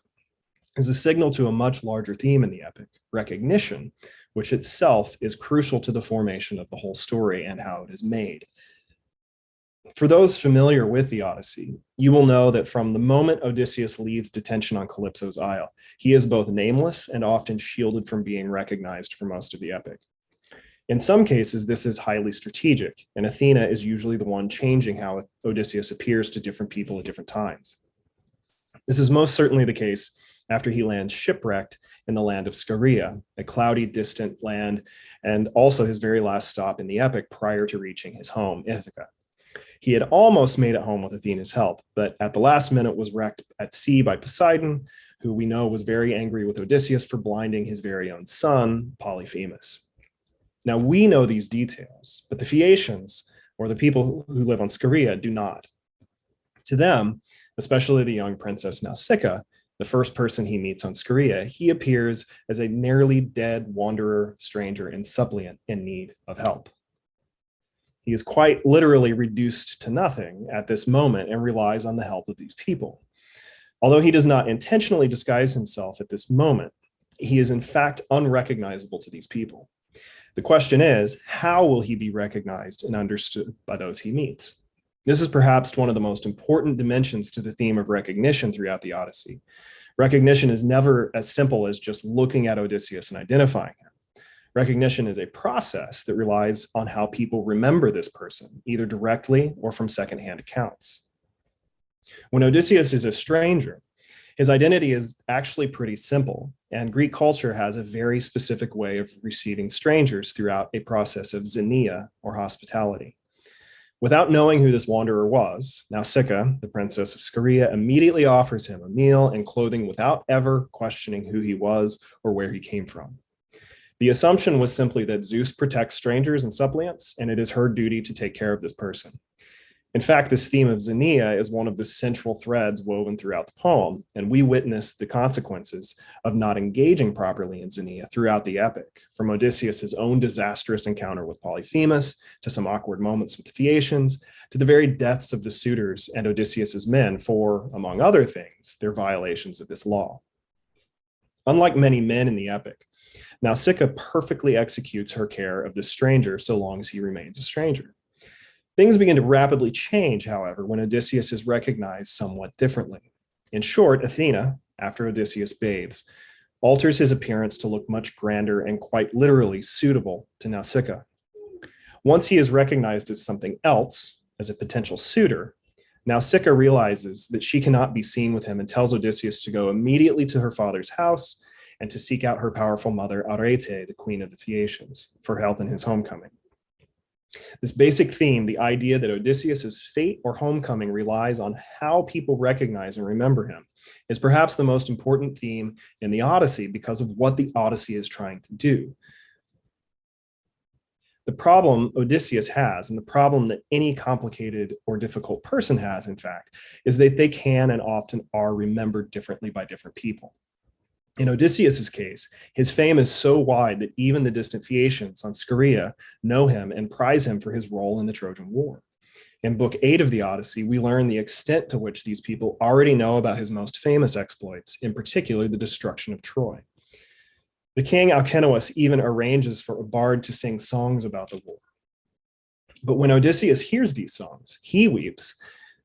is a signal to a much larger theme in the epic, recognition, which itself is crucial to the formation of the whole story and how it is made. For those familiar with the Odyssey, you will know that from the moment Odysseus leaves detention on Calypso's Isle, he is both nameless and often shielded from being recognized for most of the epic. In some cases, this is highly strategic, and Athena is usually the one changing how Odysseus appears to different people at different times. This is most certainly the case after he lands shipwrecked in the land of Scheria, a cloudy, distant land, and also his very last stop in the epic prior to reaching his home, Ithaca. He had almost made it home with Athena's help, but at the last minute was wrecked at sea by Poseidon, who we know was very angry with Odysseus for blinding his very own son, Polyphemus. Now, we know these details, but the Phaeacians, or the people who live on Scheria, do not. To them, especially the young princess Nausicaa, the first person he meets on Scheria, he appears as a nearly dead wanderer, stranger, and suppliant in need of help. He is quite literally reduced to nothing at this moment and relies on the help of these people. Although he does not intentionally disguise himself at this moment, he is in fact unrecognizable to these people. The question is, how will he be recognized and understood by those he meets? This is perhaps one of the most important dimensions to the theme of recognition throughout the Odyssey. Recognition is never as simple as just looking at Odysseus and identifying him. Recognition is a process that relies on how people remember this person, either directly or from secondhand accounts. When Odysseus is a stranger, his identity is actually pretty simple, and Greek culture has a very specific way of receiving strangers throughout a process of xenia, or hospitality. Without knowing who this wanderer was, Nausicaa, the princess of Scheria, immediately offers him a meal and clothing without ever questioning who he was or where he came from. The assumption was simply that Zeus protects strangers and suppliants, and it is her duty to take care of this person. In fact, this theme of xenia is one of the central threads woven throughout the poem, and we witness the consequences of not engaging properly in xenia throughout the epic, from Odysseus' own disastrous encounter with Polyphemus, to some awkward moments with the Phaeacians, to the very deaths of the suitors and Odysseus' men for, among other things, their violations of this law. Unlike many men in the epic, Nausicaa perfectly executes her care of this stranger so long as he remains a stranger. Things begin to rapidly change, however, when Odysseus is recognized somewhat differently. In short, Athena, after Odysseus bathes, alters his appearance to look much grander and quite literally suitable to Nausicaa. Once he is recognized as something else, as a potential suitor, Nausicaa realizes that she cannot be seen with him and tells Odysseus to go immediately to her father's house and to seek out her powerful mother, Arete, the queen of the Phaeacians, for help in his homecoming. This basic theme, the idea that Odysseus's fate or homecoming relies on how people recognize and remember him, is perhaps the most important theme in the Odyssey because of what the Odyssey is trying to do. The problem Odysseus has, and the problem that any complicated or difficult person has, in fact, is that they can and often are remembered differently by different people. In Odysseus's case, his fame is so wide that even the distant Phaeacians on Scheria know him and prize him for his role in the Trojan War. In Book 8 of the Odyssey, we learn the extent to which these people already know about his most famous exploits, in particular the destruction of Troy. The king Alcinous even arranges for a bard to sing songs about the war. But when Odysseus hears these songs, he weeps,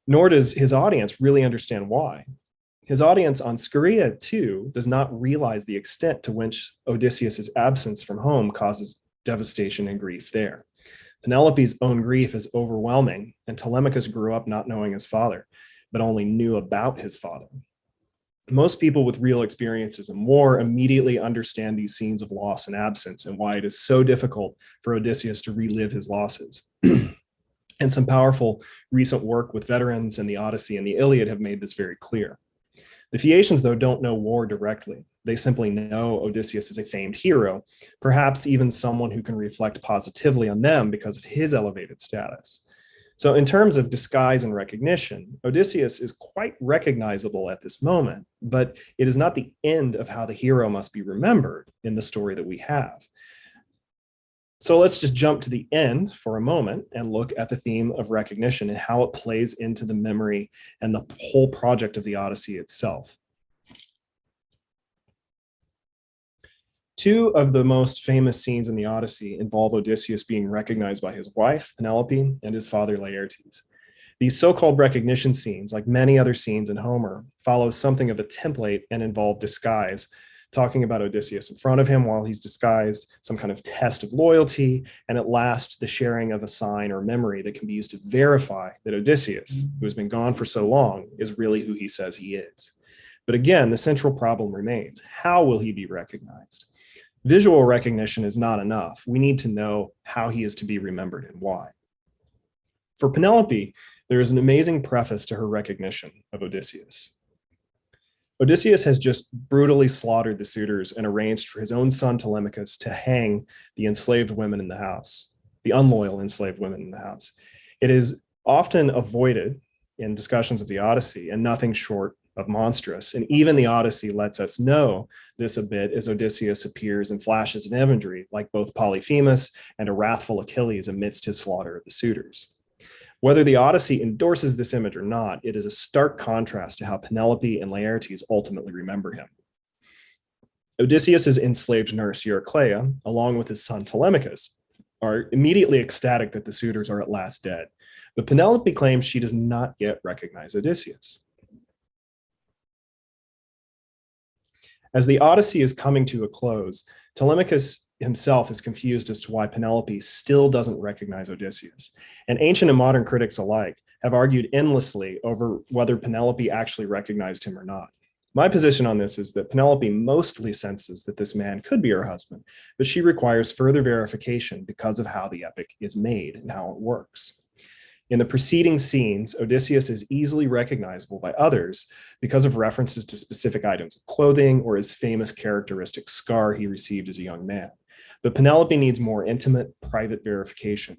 nor does his audience really understand why. His audience on Scheria, too, does not realize the extent to which Odysseus' absence from home causes devastation and grief there. Penelope's own grief is overwhelming, and Telemachus grew up not knowing his father, but only knew about his father. Most people with real experiences in war immediately understand these scenes of loss and absence and why it is so difficult for Odysseus to relive his losses. And some powerful recent work with veterans in the Odyssey and the Iliad have made this very clear. The Phaeacians, though, don't know war directly. They simply know Odysseus is a famed hero, perhaps even someone who can reflect positively on them because of his elevated status. So in terms of disguise and recognition, Odysseus is quite recognizable at this moment, but it is not the end of how the hero must be remembered in the story that we have. So let's just jump to the end for a moment and look at the theme of recognition and how it plays into the memory and the whole project of the Odyssey itself. Two of the most famous scenes in the Odyssey involve Odysseus being recognized by his wife, Penelope, and his father, Laertes. These so-called recognition scenes, like many other scenes in Homer, follow something of a template and involve disguise, talking about Odysseus in front of him while he's disguised, some kind of test of loyalty, and at last, the sharing of a sign or memory that can be used to verify that Odysseus, who has been gone for so long, is really who he says he is. But again, the central problem remains. How will he be recognized? Visual recognition is not enough. We need to know how he is to be remembered and why. For Penelope, there is an amazing preface to her recognition of Odysseus. Odysseus has just brutally slaughtered the suitors and arranged for his own son Telemachus to hang the enslaved women in the house, the unloyal enslaved women in the house. It is often avoided in discussions of the Odyssey and nothing short of monstrous. And even the Odyssey lets us know this a bit as Odysseus appears in flashes of imagery, like both Polyphemus and a wrathful Achilles amidst his slaughter of the suitors. Whether the Odyssey endorses this image or not, it is a stark contrast to how Penelope and Laertes ultimately remember him. Odysseus's enslaved nurse Eurycleia, along with his son Telemachus, are immediately ecstatic that the suitors are at last dead. But Penelope claims she does not yet recognize Odysseus. As the Odyssey is coming to a close, Telemachus himself is confused as to why Penelope still doesn't recognize Odysseus. And ancient and modern critics alike have argued endlessly over whether Penelope actually recognized him or not. My position on this is that Penelope mostly senses that this man could be her husband, but she requires further verification because of how the epic is made and how it works. In the preceding scenes, Odysseus is easily recognizable by others because of references to specific items of clothing or his famous characteristic scar he received as a young man. But Penelope needs more intimate, private verification.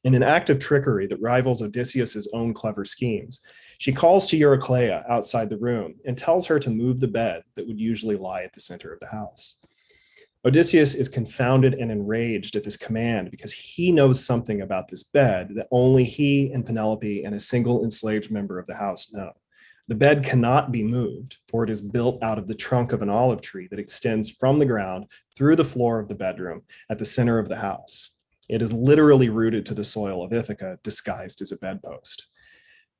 In an act of trickery that rivals Odysseus's own clever schemes, she calls to Eurycleia outside the room and tells her to move the bed that would usually lie at the center of the house. Odysseus is confounded and enraged at this command because he knows something about this bed that only he and Penelope and a single enslaved member of the house know. The bed cannot be moved, for it is built out of the trunk of an olive tree that extends from the ground through the floor of the bedroom at the center of the house. It is literally rooted to the soil of Ithaca, disguised as a bedpost.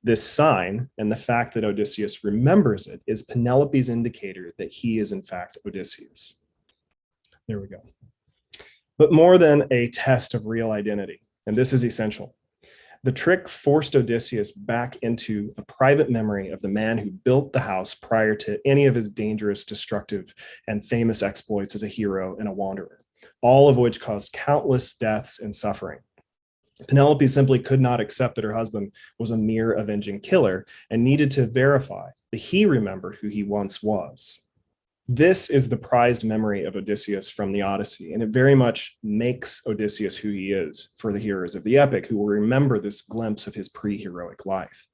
This sign, and the fact that Odysseus remembers it, is Penelope's indicator that he is in fact Odysseus. There we go. But more than a test of real identity, and this is essential. The trick forced Odysseus back into a private memory of the man who built the house prior to any of his dangerous, destructive, and famous exploits as a hero and a wanderer, all of which caused countless deaths and suffering. Penelope simply could not accept that her husband was a mere avenging killer and needed to verify that he remembered who he once was. This is the prized memory of Odysseus from the Odyssey, and it very much makes Odysseus who he is for the hearers of the epic, who will remember this glimpse of his pre-heroic life.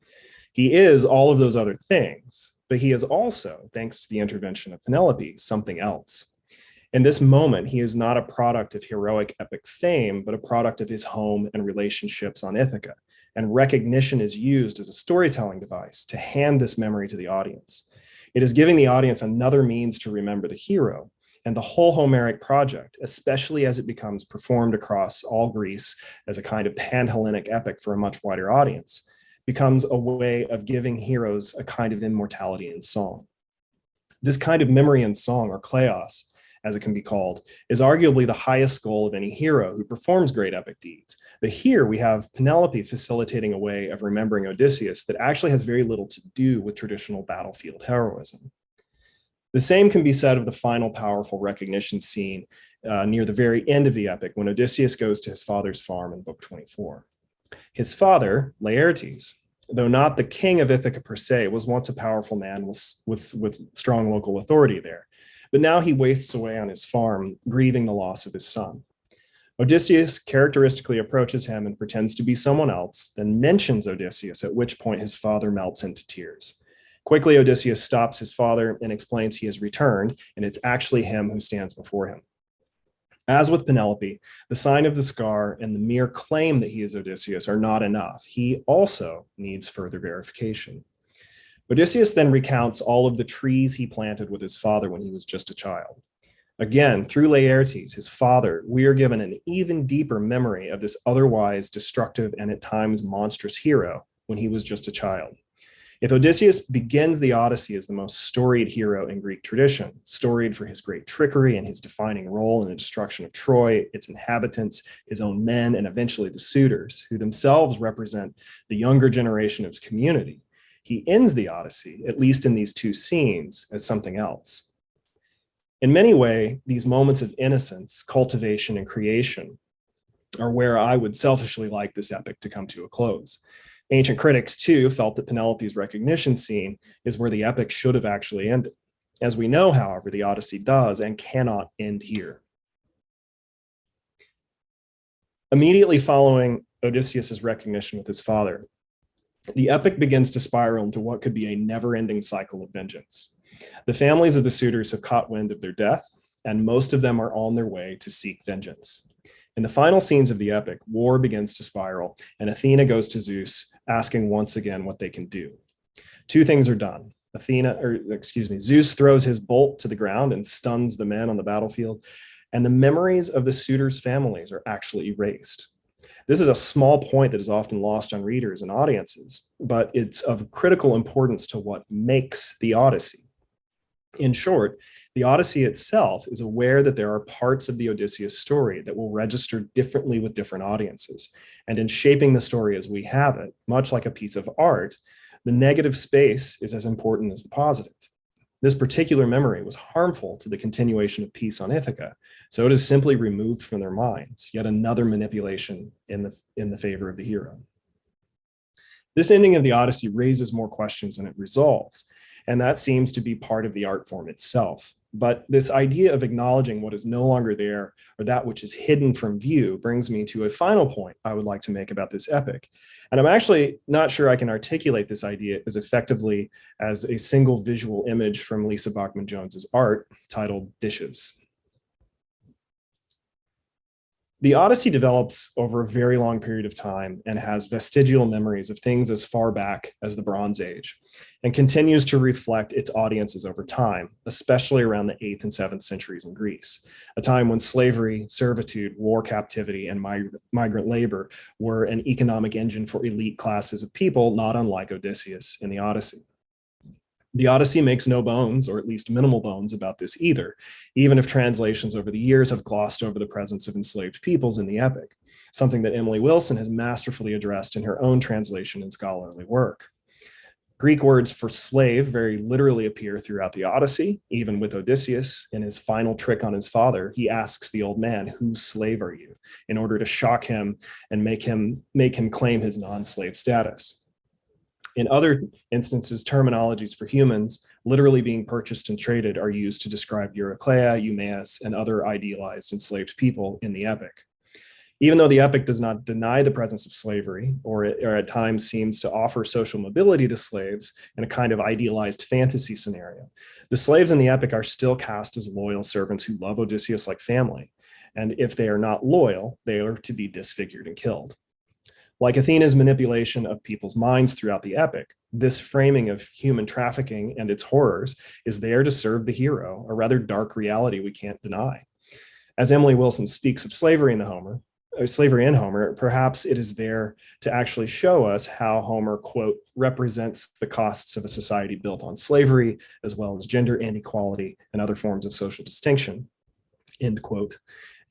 He is all of those other things, but he is also, thanks to the intervention of Penelope, something else. In this moment, he is not a product of heroic epic fame, but a product of his home and relationships on Ithaca, and recognition is used as a storytelling device to hand this memory to the audience. It is giving the audience another means to remember the hero, and the whole Homeric project, especially as it becomes performed across all Greece as a kind of pan-Hellenic epic for a much wider audience, becomes a way of giving heroes a kind of immortality in song. This kind of memory in song, or kleos, as it can be called, is arguably the highest goal of any hero who performs great epic deeds. But here we have Penelope facilitating a way of remembering Odysseus that actually has very little to do with traditional battlefield heroism. The same can be said of the final powerful recognition scene near the very end of the epic, when Odysseus goes to his father's farm in Book 24. His father, Laertes, though not the king of Ithaca per se, was once a powerful man with strong local authority there. But now he wastes away on his farm, grieving the loss of his son. Odysseus characteristically approaches him and pretends to be someone else, then mentions Odysseus, at which point his father melts into tears. Quickly, Odysseus stops his father and explains he has returned, and it's actually him who stands before him. As with Penelope, the sign of the scar and the mere claim that he is Odysseus are not enough. He also needs further verification. Odysseus then recounts all of the trees he planted with his father when he was just a child. Again, through Laertes, his father, we are given an even deeper memory of this otherwise destructive and at times monstrous hero when he was just a child. If Odysseus begins the Odyssey as the most storied hero in Greek tradition, storied for his great trickery and his defining role in the destruction of Troy, its inhabitants, his own men, and eventually the suitors, who themselves represent the younger generation of his community, he ends the Odyssey, at least in these two scenes, as something else. In many ways, these moments of innocence, cultivation, and creation are where I would selfishly like this epic to come to a close. Ancient critics, too, felt that Penelope's recognition scene is where the epic should have actually ended. As we know, however, the Odyssey does and cannot end here. Immediately following Odysseus's recognition with his father, the epic begins to spiral into what could be a never-ending cycle of vengeance. The families of the suitors have caught wind of their death, and most of them are on their way to seek vengeance. In the final scenes of the epic, war begins to spiral, and Athena goes to Zeus, asking once again what they can do. Two things are done. Zeus throws his bolt to the ground and stuns the men on the battlefield, and the memories of the suitors' families are actually erased. This is a small point that is often lost on readers and audiences, but it's of critical importance to what makes the Odyssey. In short, the Odyssey itself is aware that there are parts of the Odysseus story that will register differently with different audiences. And in shaping the story as we have it, much like a piece of art, the negative space is as important as the positive. This particular memory was harmful to the continuation of peace on Ithaca, so it is simply removed from their minds, yet another manipulation in the favor of the hero. This ending of the Odyssey raises more questions than it resolves, and that seems to be part of the art form itself. But this idea of acknowledging what is no longer there, or that which is hidden from view, brings me to a final point I would like to make about this epic. And I'm actually not sure I can articulate this idea as effectively as a single visual image from Lisa Bachman Jones's art titled Dishes. The Odyssey develops over a very long period of time and has vestigial memories of things as far back as the Bronze Age, and continues to reflect its audiences over time, especially around the 8th and 7th centuries in Greece, a time when slavery, servitude, war captivity, and migrant labor were an economic engine for elite classes of people, not unlike Odysseus in the Odyssey. The Odyssey makes no bones, or at least minimal bones, about this either, even if translations over the years have glossed over the presence of enslaved peoples in the epic, something that Emily Wilson has masterfully addressed in her own translation and scholarly work. Greek words for slave very literally appear throughout the Odyssey. Even with Odysseus, in his final trick on his father, he asks the old man, "Whose slave are you?" in order to shock him and make him claim his non-slave status. In other instances, terminologies for humans literally being purchased and traded are used to describe Euryclea, Eumaeus, and other idealized enslaved people in the epic. Even though the epic does not deny the presence of slavery, or at times seems to offer social mobility to slaves in a kind of idealized fantasy scenario, the slaves in the epic are still cast as loyal servants who love Odysseus like family. And if they are not loyal, they are to be disfigured and killed. Like Athena's manipulation of people's minds throughout the epic, this framing of human trafficking and its horrors is there to serve the hero, a rather dark reality we can't deny. As Emily Wilson speaks of slavery in Homer, perhaps it is there to actually show us how Homer, quote, represents the costs of a society built on slavery, as well as gender inequality and other forms of social distinction. end quote.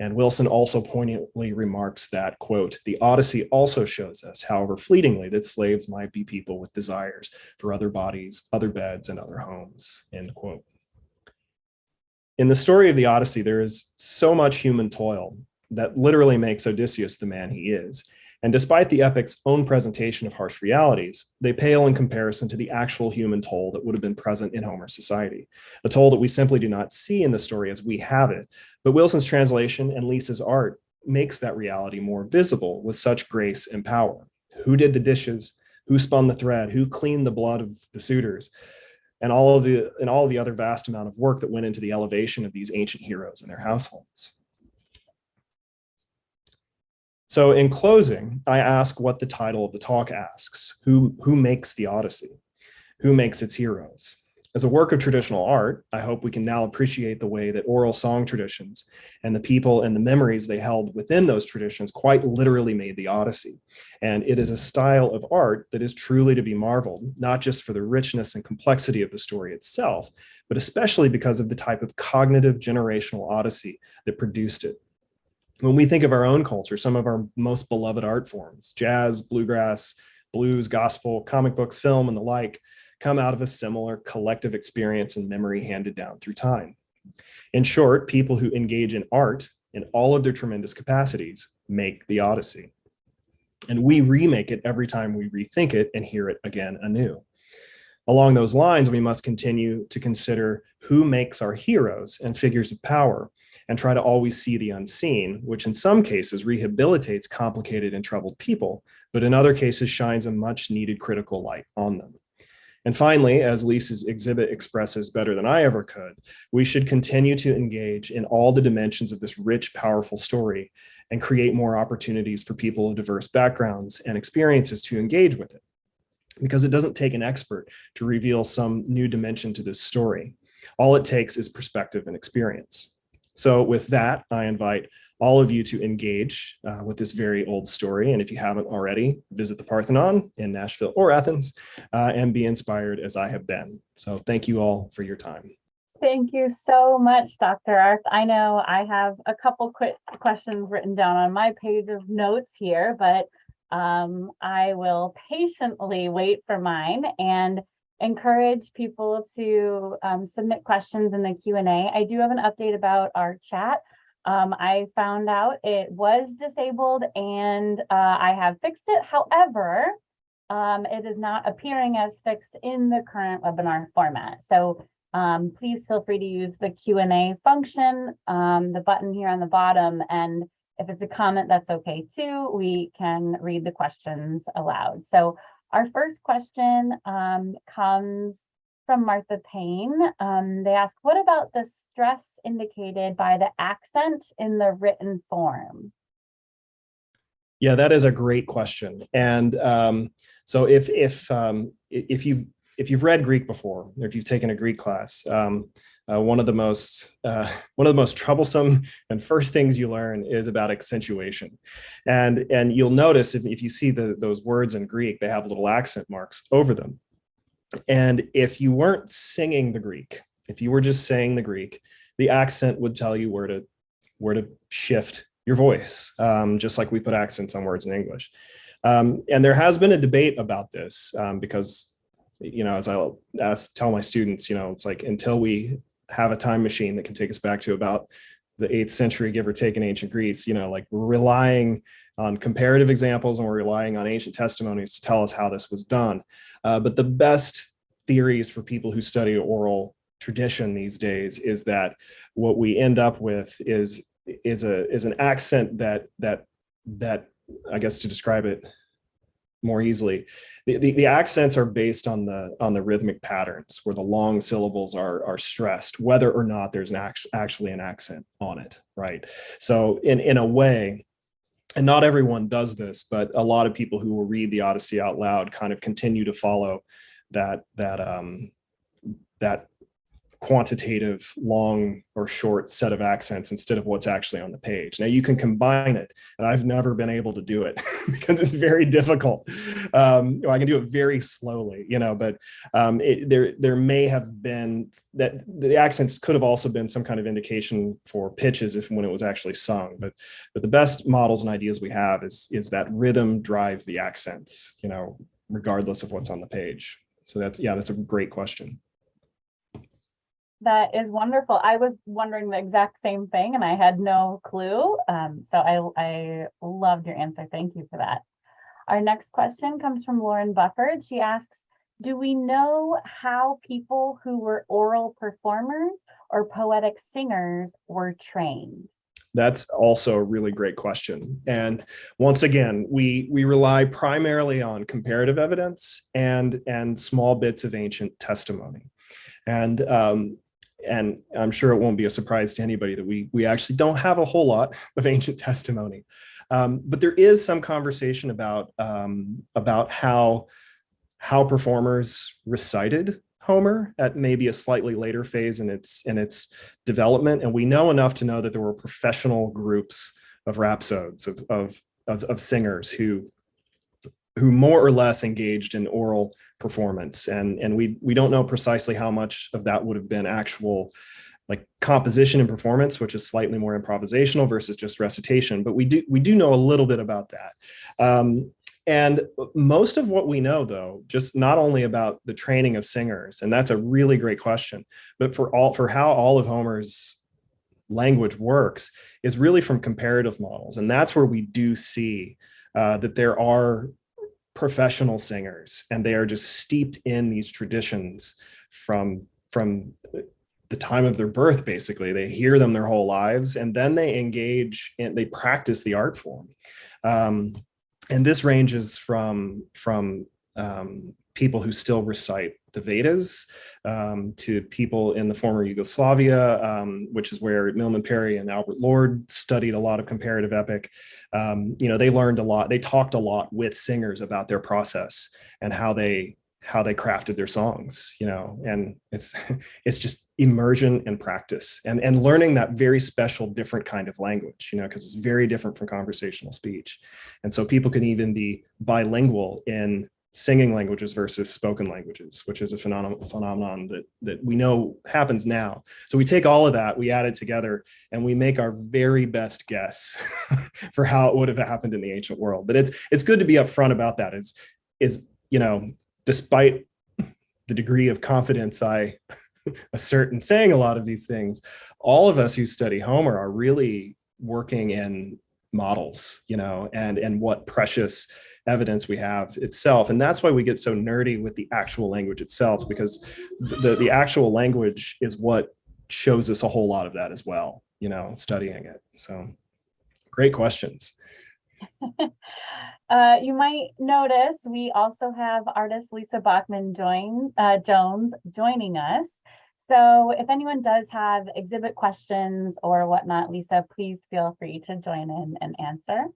And Wilson also poignantly remarks that, quote, the Odyssey also shows us, however fleetingly, that slaves might be people with desires for other bodies, other beds, and other homes, end quote. In the story of the Odyssey, there is so much human toil that literally makes Odysseus the man he is. And despite the epic's own presentation of harsh realities, they pale in comparison to the actual human toll that would have been present in Homer's society, a toll that we simply do not see in the story as we have it. But Wilson's translation and Lisa's art makes that reality more visible with such grace and power. Who did the dishes? Who spun the thread? Who cleaned the blood of the suitors? And all of the other vast amount of work that went into the elevation of these ancient heroes and their households. So in closing, I ask what the title of the talk asks. Who makes the Odyssey? Who makes its heroes? As a work of traditional art, I hope we can now appreciate the way that oral song traditions and the people and the memories they held within those traditions quite literally made the Odyssey. And it is a style of art that is truly to be marveled, not just for the richness and complexity of the story itself, but especially because of the type of cognitive generational Odyssey that produced it. When we think of our own culture, some of our most beloved art forms, jazz, bluegrass, blues, gospel, comic books, film, and the like, come out of a similar collective experience and memory handed down through time. In short, people who engage in art in all of their tremendous capacities make the Odyssey. And we remake it every time we rethink it and hear it again anew. Along those lines, we must continue to consider who makes our heroes and figures of power, and try to always see the unseen, which in some cases rehabilitates complicated and troubled people, but in other cases shines a much needed critical light on them. And finally, as Lisa's exhibit expresses better than I ever could, we should continue to engage in all the dimensions of this rich, powerful story and create more opportunities for people of diverse backgrounds and experiences to engage with it. Because it doesn't take an expert to reveal some new dimension to this story. All it takes is perspective and experience. So with that, I invite all of you to engage with this very old story. And if you haven't already, visit the Parthenon in Nashville or Athens and be inspired as I have been. So thank you all for your time.
Thank you so much, Dr. Arft. I know I have a couple quick questions written down on my page of notes here, but I will patiently wait for mine and encourage people to submit questions in the Q&A. I do have an update about our chat. I found out it was disabled and I have fixed it. However, it is not appearing as fixed in the current webinar format. So please feel free to use the Q&A function, the button here on the bottom. And if it's a comment, that's okay too. We can read the questions aloud. So our first question comes from Martha Payne. They ask, what about the stress indicated by the accent in the written form?
Yeah, that is a great question. And so if you've read Greek before, or if you've taken a Greek class, one of the most troublesome and first things you learn is about accentuation. And you'll notice if you see those words in Greek, they have little accent marks over them. And if you weren't singing the Greek, if you were just saying the Greek, the accent would tell you where to shift your voice, just like we put accents on words in English. And there has been a debate about this because, as I tell my students, it's like until we have a time machine that can take us back to about the 8th century, give or take, in ancient Greece, like we're relying on comparative examples and we're relying on ancient testimonies to tell us how this was done. But the best theories for people who study oral tradition these days is that what we end up with is an accent that I guess, to describe it more easily, the accents are based on the rhythmic patterns where the long syllables are stressed, whether or not there's actually an accent on it, right? So in a way, and not everyone does this, but a lot of people who will read the Odyssey out loud kind of continue to follow that quantitative long or short set of accents instead of what's actually on the page. Now you can combine it, and I've never been able to do it because it's very difficult. I can do it very slowly, but there may have been that the accents could have also been some kind of indication for pitches when it was actually sung. But the best models and ideas we have is that rhythm drives the accents, regardless of what's on the page. So that's a great question.
That is wonderful. I was wondering the exact same thing and I had no clue. So I loved your answer. Thank you for that. Our next question comes from Lauren Bufford. She asks, do we know how people who were oral performers or poetic singers were trained?
That's also a really great question. And once again, we rely primarily on comparative evidence and small bits of ancient testimony. And I'm sure it won't be a surprise to anybody that we actually don't have a whole lot of ancient testimony. But there is some conversation about how performers recited Homer at maybe a slightly later phase in its development. And we know enough to know that there were professional groups of rhapsodes, of singers who more or less engaged in oral performance. And we don't know precisely how much of that would have been actual like composition and performance, which is slightly more improvisational versus just recitation. But we do know a little bit about that. And most of what we know, though, just not only about the training of singers, and that's a really great question, but for how all of Homer's language works is really from comparative models. And that's where we do see that there are professional singers, and they are just steeped in these traditions from the time of their birth. Basically, they hear them their whole lives, and then they engage and they practice the art form. And this ranges from people who still recite the Vedas to people in the former Yugoslavia, which is where Milman Parry and Albert Lord studied a lot of comparative epic. They learned a lot. They talked a lot with singers about their process and how they crafted their songs, and it's just immersion and practice and learning that very special, different kind of language, because it's very different from conversational speech. And so people can even be bilingual in singing languages versus spoken languages, which is a phenomenon that we know happens now. So we take all of that, we add it together, and we make our very best guess for how it would have happened in the ancient world. But it's good to be upfront about that. Despite the degree of confidence I assert in saying a lot of these things, all of us who study Homer are really working in models, and what precious evidence we have itself. And that's why we get so nerdy with the actual language itself, because the actual language is what shows us a whole lot of that as well, studying it. So great questions.
You might notice we also have artist Lisa Bachman Jones joining us. So if anyone does have exhibit questions or whatnot, Lisa, please feel free to join in and answer.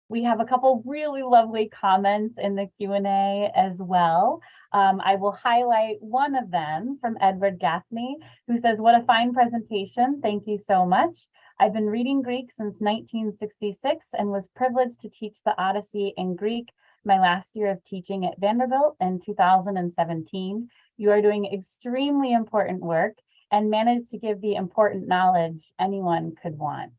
We have a couple really lovely comments in the Q&A as well. I will highlight one of them from Edward Gaffney, who says, "What a fine presentation. Thank you so much. I've been reading Greek since 1966 and was privileged to teach the Odyssey in Greek my last year of teaching at Vanderbilt in 2017. You are doing extremely important work and managed to give the important knowledge anyone could want."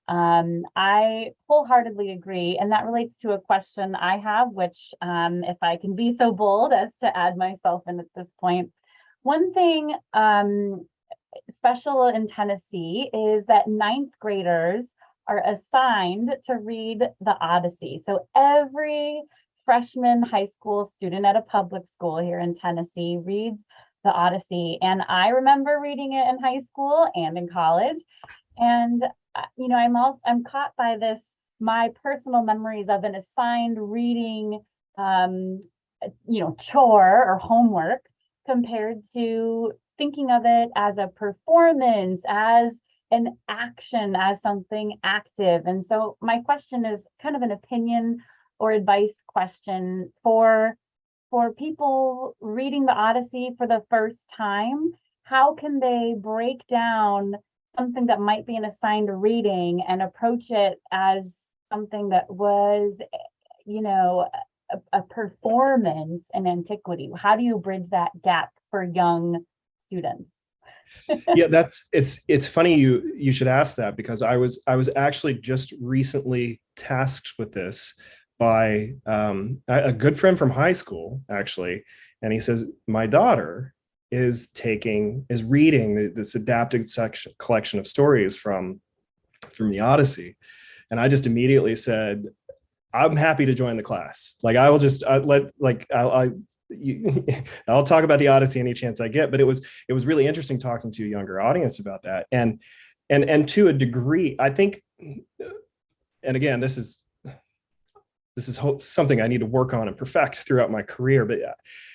I wholeheartedly agree, and that relates to a question I have, which if I can be so bold as to add myself in at this point. One thing special in Tennessee is that ninth graders are assigned to read the Odyssey. So every freshman high school student at a public school here in Tennessee reads the Odyssey. And I remember reading it in high school and in college. And I'm caught by this, my personal memories of an assigned reading, chore or homework compared to thinking of it as a performance, as an action, as something active. And so my question is kind of an opinion or advice question for for people reading the Odyssey for the first time, how can they break down something that might be an assigned reading and approach it as something that was, you know, a performance in antiquity? How do you bridge that gap for young students?
Yeah, it's funny you should ask that, because I was actually just recently tasked with this by a good friend from high school, actually. And he says, my daughter is reading this adapted collection of stories from the Odyssey. And I just immediately said, I'm happy to join the class. Like, I will just I'll talk about the Odyssey any chance I get. But it was really interesting talking to a younger audience about that. And to a degree, I think, and again, this is something I need to work on and perfect throughout my career. But,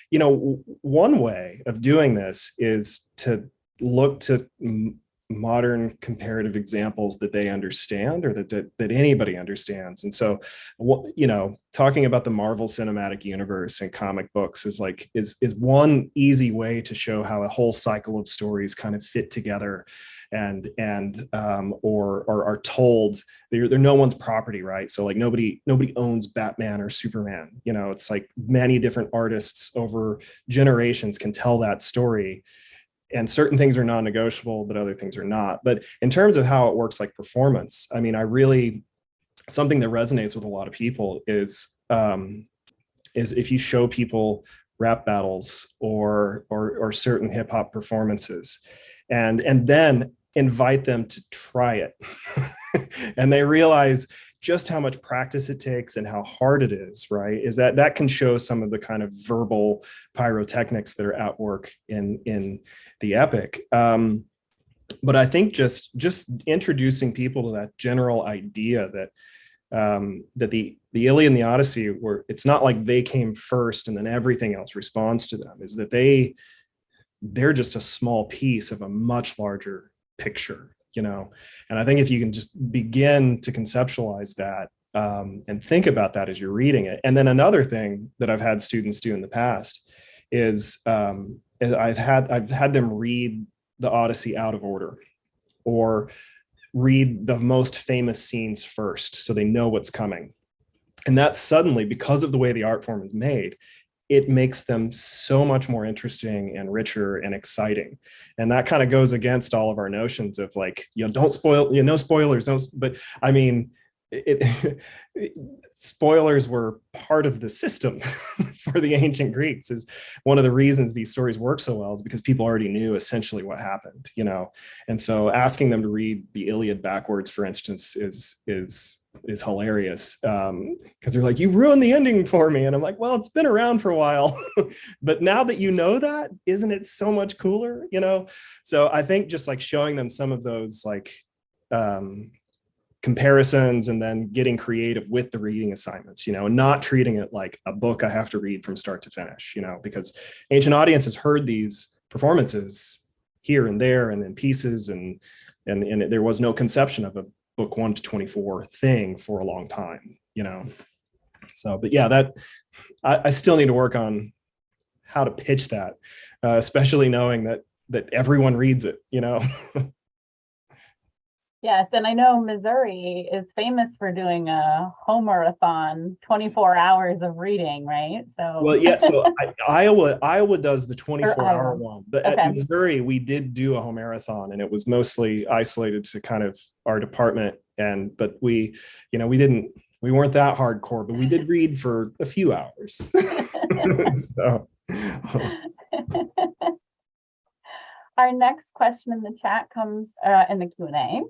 you know, one way of doing this is to look to modern comparative examples that they understand, or that anybody understands. And so, you know, talking about the Marvel Cinematic Universe and comic books is one easy way to show how a whole cycle of stories kind of fit together and or are told. They're no one's property, right? So like nobody owns Batman or Superman. You know, it's like many different artists over generations can tell that story. And certain things are non-negotiable, but other things are not. But in terms of how it works, like performance, I mean, something that resonates with a lot of people is if you show people rap battles or certain hip hop performances, and then invite them to try it, and they realize just how much practice it takes and how hard it is, right? Is that can show some of the kind of verbal pyrotechnics that are at work in the epic. But I think just introducing people to that general idea that the Iliad and the Odyssey it's not like they came first and then everything else responds to them, is that they're just a small piece of a much larger picture. You know, and I think if you can just begin to conceptualize that and think about that as you're reading it. And then another thing that I've had students do in the past is I've had them read the Odyssey out of order, or read the most famous scenes first, so they know what's coming. And that suddenly, because of the way the art form is made, it makes them so much more interesting and richer and exciting. And that kind of goes against all of our notions of like, you know, don't spoil, you know, no spoilers. But I mean, spoilers were part of the system for the ancient Greeks. Is one of the reasons these stories work so well is because people already knew essentially what happened, you know. And so asking them to read the Iliad backwards, for instance, is hilarious, because they're like, you ruined the ending for me. And I'm like, well, it's been around for a while. But now that you know that, isn't it so much cooler, you know? So I think just like showing them some of those like comparisons, and then getting creative with the reading assignments, you know, and not treating it like a book I have to read from start to finish, you know, because ancient audiences heard these performances here and there and in pieces, and there was no conception of a book 1 to 24 thing for a long time, you know. So, but yeah, that I still need to work on how to pitch that, especially knowing that everyone reads it, you know.
Yes, and I know Missouri is famous for doing a Homerathon, 24 hours of reading, right? So
Well, yeah. So Iowa does the 24-hour one, but
okay.
At Missouri we did do a Homerathon, and it was mostly isolated to kind of our department. But we weren't that hardcore, but we did read for a few hours. So.
Our next question in the chat comes in the Q&A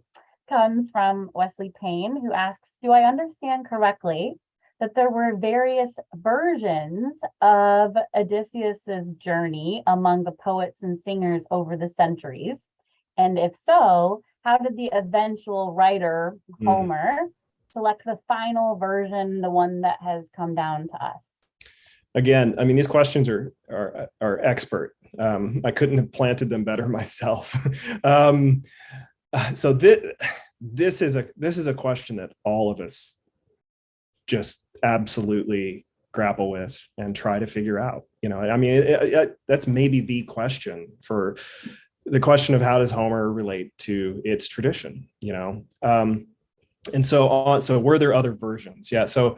comes from Wesley Payne, who asks, do I understand correctly that there were various versions of Odysseus's journey among the poets and singers over the centuries? And if so, how did the eventual writer, Homer, select the final version, the one that has come down to us?
Again, I mean, these questions are expert. I couldn't have planted them better myself. So this is a question that all of us just absolutely grapple with and try to figure out. I mean, that's maybe the question for the question of how does Homer relate to its tradition, and so on. So were there other versions? Yeah. So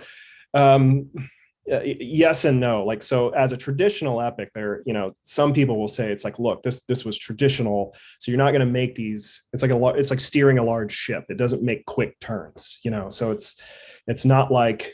yes and no. Like, so as a traditional epic, there, some people will say it's like, look, this was traditional, so you're not going to make these. It's like steering a large ship. It doesn't make quick turns, So it's not like,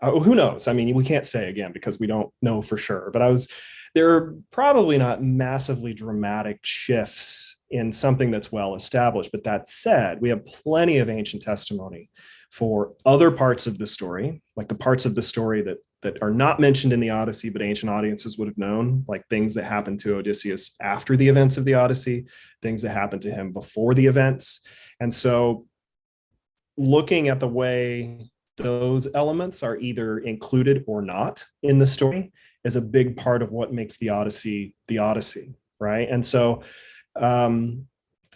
who knows? I mean, we can't say again because we don't know for sure. But there are probably not massively dramatic shifts in something that's well established. But that said, we have plenty of ancient testimony for other parts of the story, like the parts of the story that are not mentioned in the Odyssey, but ancient audiences would have known, like things that happened to Odysseus after the events of the Odyssey, things that happened to him before the events. And so looking at the way those elements are either included or not in the story is a big part of what makes the Odyssey, right? And so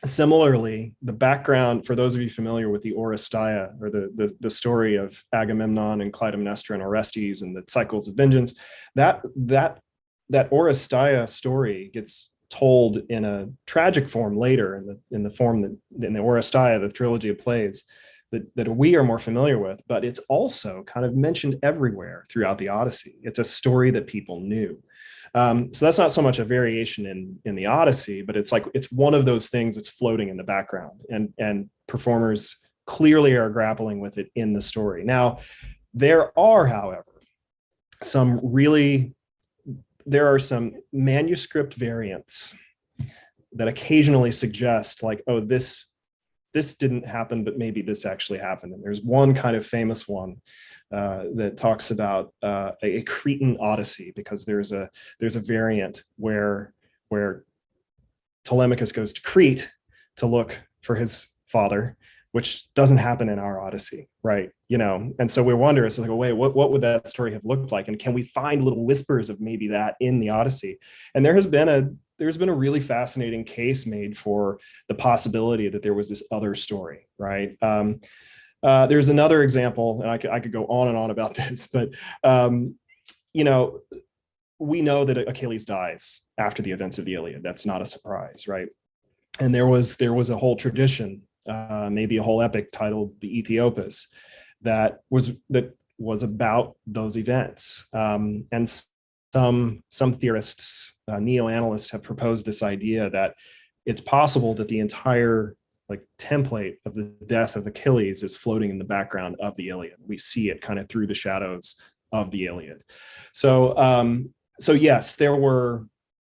similarly, the background, for those of you familiar with the Oresteia, or the story of Agamemnon and Clytemnestra and Orestes and the cycles of vengeance, that Oresteia story gets told in a tragic form later in the form that in the Oresteia, the trilogy of plays that we are more familiar with, but it's also kind of mentioned everywhere throughout the Odyssey. It's a story that people knew. So that's not so much a variation in the Odyssey, but it's one of those things that's floating in the background, and performers clearly are grappling with it in the story. Now, there are, however, some manuscript variants that occasionally suggest like, oh, this didn't happen, but maybe this actually happened. And there's one kind of famous one that talks about a Cretan Odyssey, because there's a variant where Telemachus goes to Crete to look for his father, which doesn't happen in our Odyssey, right? And so we wonder, it's like, oh, wait, what would that story have looked like? And can we find little whispers of maybe that in the Odyssey? And there's been a really fascinating case made for the possibility that there was this other story, right? There's another example, and I could go on and on about this, but we know that Achilles dies after the events of the Iliad. That's not a surprise, right? And there was a whole tradition, maybe a whole epic titled the Aethiopus, that was about those events. And some theorists, neo-analysts, have proposed this idea that it's possible that the entire template of the death of Achilles is floating in the background of the Iliad. We see it kind of through the shadows of the Iliad. So yes, there were,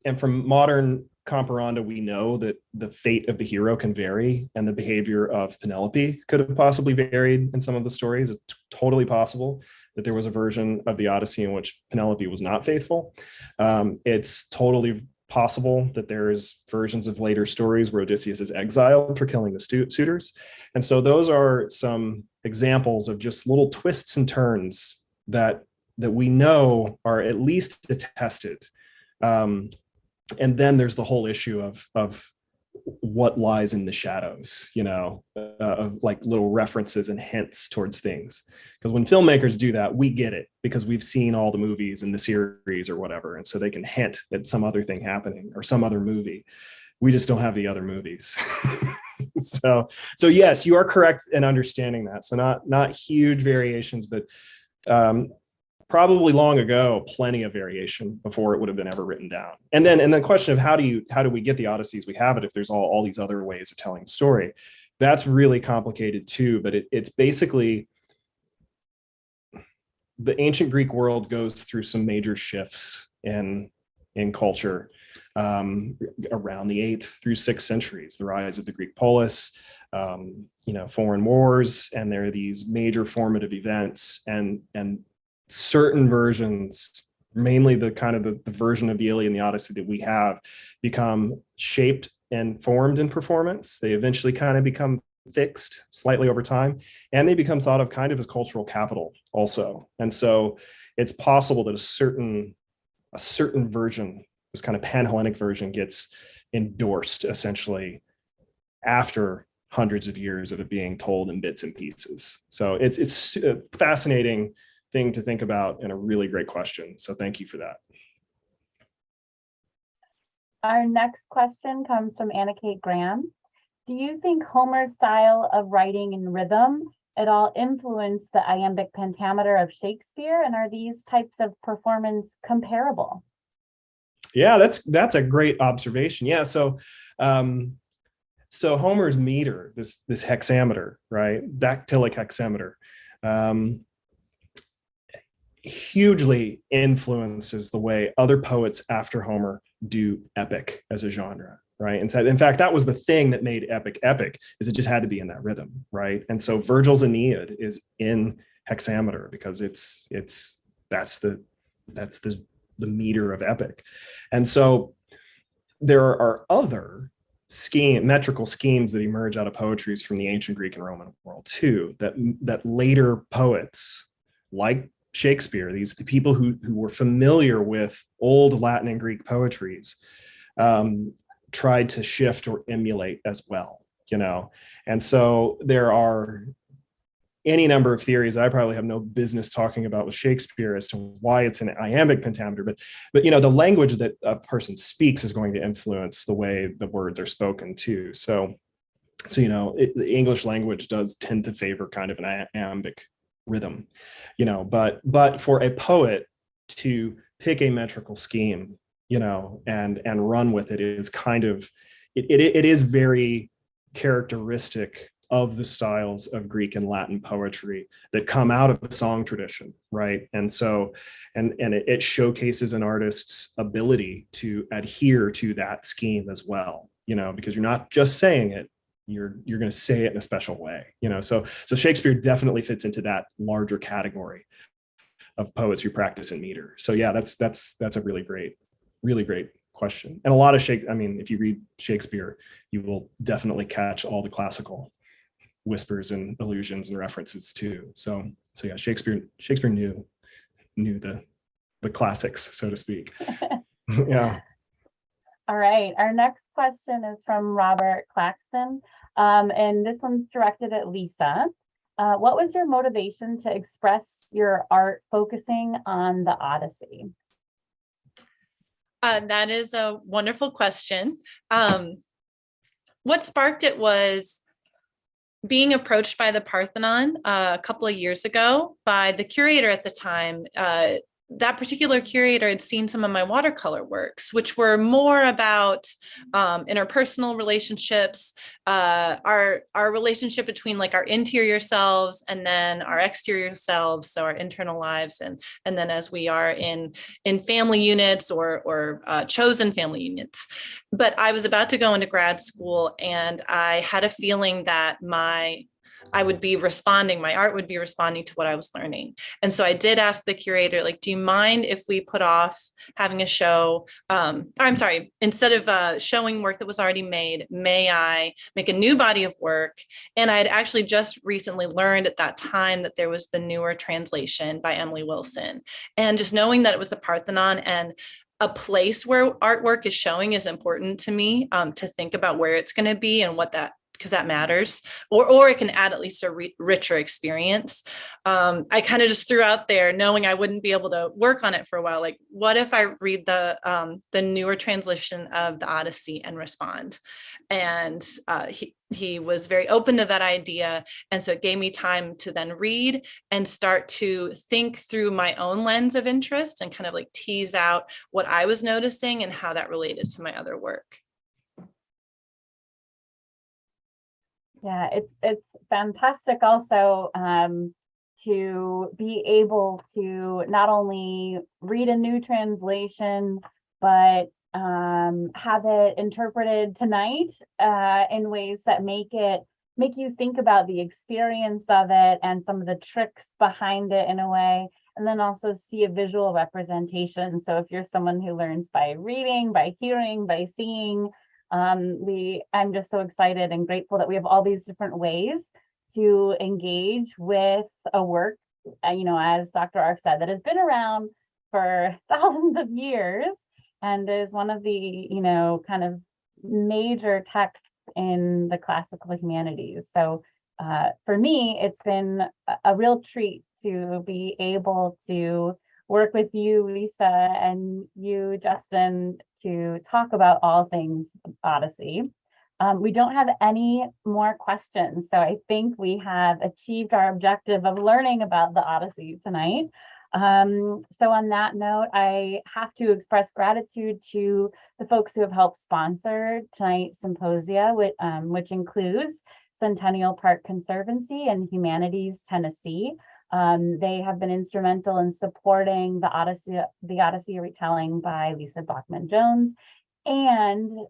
and from modern comparanda, we know that the fate of the hero can vary, and the behavior of Penelope could have possibly varied in some of the stories. It's totally possible that there was a version of the Odyssey in which Penelope was not faithful. It's totally possible that there's versions of later stories where Odysseus is exiled for killing the suitors. And so those are some examples of just little twists and turns that we know are at least attested. And then there's the whole issue of what lies in the shadows, of little references and hints towards things. Because when filmmakers do that, we get it because we've seen all the movies in the series or whatever. And so they can hint at some other thing happening or some other movie. We just don't have the other movies. So yes, you are correct in understanding that. So not huge variations, but probably long ago, plenty of variation before it would have been ever written down. And then the question of how do we get the Odysseys we have it if there's all these other ways of telling a story? That's really complicated too, but it's basically the ancient Greek world goes through some major shifts in culture around the 8th through 6th centuries, the rise of the Greek polis, foreign wars, and there are these major formative events, and certain versions, mainly the kind of the version of the Iliad and the Odyssey that we have, become shaped and formed in performance. They eventually kind of become fixed slightly over time, and they become thought of kind of as cultural capital also. And so it's possible that a certain version, this kind of pan-Hellenic version, gets endorsed essentially after hundreds of years of it being told in bits and pieces. So it's a fascinating thing to think about and a really great question. So thank you for that.
Our next question comes from Anna Kate Graham. Do you think Homer's style of writing and rhythm at all influenced the iambic pentameter of Shakespeare? And are these types of performance comparable?
Yeah, that's a great observation. Yeah, so Homer's meter, this hexameter, right, dactylic hexameter, hugely influences the way other poets after Homer do epic as a genre, right? And so, in fact, that was the thing that made epic epic, is it just had to be in that rhythm, right? And so Virgil's Aeneid is in hexameter because that's the meter of epic. And so there are other metrical schemes that emerge out of poetries from the ancient Greek and Roman world too, that later poets like Shakespeare, the people who were familiar with old Latin and Greek poetries, tried to shift or emulate as well, and so there are any number of theories I probably have no business talking about with Shakespeare as to why it's an iambic pentameter, but the language that a person speaks is going to influence the way the words are spoken too. So the English language does tend to favor kind of an iambic rhythm, but for a poet to pick a metrical scheme, and run with it is kind of, it is very characteristic of the styles of Greek and Latin poetry that come out of the song tradition, right? And so, it showcases an artist's ability to adhere to that scheme as well, because you're not just saying it, you're going to say it in a special way, so Shakespeare definitely fits into that larger category of poets who practice in meter. So yeah, that's a really great question. And a lot of if you read Shakespeare, you will definitely catch all the classical whispers and allusions and references too. So yeah, Shakespeare knew the classics, so to speak. Yeah.
All right. Our next question is from Robert Claxton. And this one's directed at Lisa. What was your motivation to express your art focusing on the Odyssey?
That is a wonderful question. What sparked it was being approached by the Parthenon a couple of years ago by the curator at the time. That particular curator had seen some of my watercolor works, which were more about interpersonal relationships, our relationship between like our interior selves and then our exterior selves, so our internal lives, and then as we are in family units or chosen family units. But I was about to go into grad school, and I had a feeling that my art would be responding to what I was learning. And so I did ask the curator, like, do you mind if we put off having a show? Instead of showing work that was already made, may I make a new body of work? And I had actually just recently learned at that time that there was the newer translation by Emily Wilson. And just knowing that it was the Parthenon and a place where artwork is showing is important to me, to think about where it's going to be and what that, because that matters, or it can add at least a richer experience. I kind of just threw out there, knowing I wouldn't be able to work on it for a while, like, what if I read the newer translation of the Odyssey and respond? And he was very open to that idea, and so it gave me time to then read and start to think through my own lens of interest and kind of like tease out what I was noticing and how that related to my other work.
Yeah, it's fantastic also to be able to not only read a new translation, but have it interpreted tonight in ways that make you think about the experience of it and some of the tricks behind it in a way, and then also see a visual representation. So if you're someone who learns by reading, by hearing, by seeing, I'm just so excited and grateful that we have all these different ways to engage with a work, as Dr. Arft said, that has been around for thousands of years and is one of the, kind of major texts in the classical humanities. So for me, it's been a real treat to be able to work with you, Lisa, and you, Justin, to talk about all things Odyssey. We don't have any more questions, so I think we have achieved our objective of learning about the Odyssey tonight. So on that note, I have to express gratitude to the folks who have helped sponsor tonight's symposia, which includes Centennial Park Conservancy and Humanities Tennessee. They have been instrumental in supporting the Odyssey retelling by Lisa Bachman Jones, and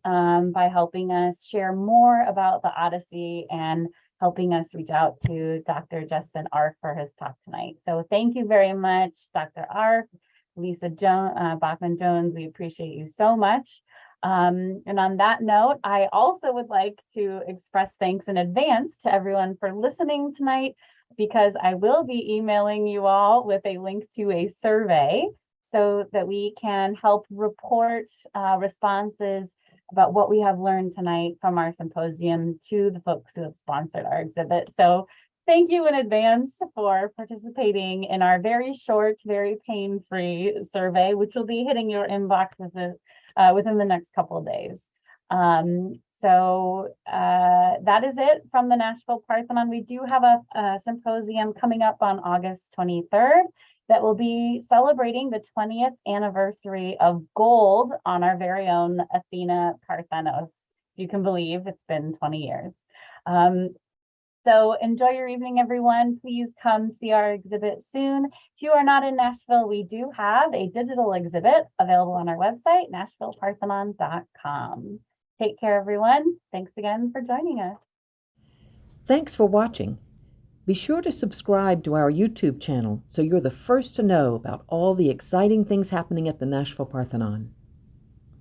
by helping us share more about the Odyssey and helping us reach out to Dr. Justin Arft for his talk tonight. So thank you very much, Dr. Arft, Lisa Bachman Jones. We appreciate you so much. And on that note, I also would like to express thanks in advance to everyone for listening tonight, because I will be emailing you all with a link to a survey so that we can help report responses about what we have learned tonight from our symposium to the folks who have sponsored our exhibit. So thank you in advance for participating in our very short, very pain-free survey, which will be hitting your inbox within the next couple of days. So that is it from the Nashville Parthenon. We do have a symposium coming up on August 23rd that will be celebrating the 20th anniversary of gold on our very own Athena Parthenos. You can believe it's been 20 years. So enjoy your evening, everyone. Please come see our exhibit soon. If you are not in Nashville, we do have a digital exhibit available on our website, nashvilleparthenon.com. Take care, everyone. Thanks again for joining us.
Thanks for watching. Be sure to subscribe to our YouTube channel so you're the first to know about all the exciting things happening at the Nashville Parthenon.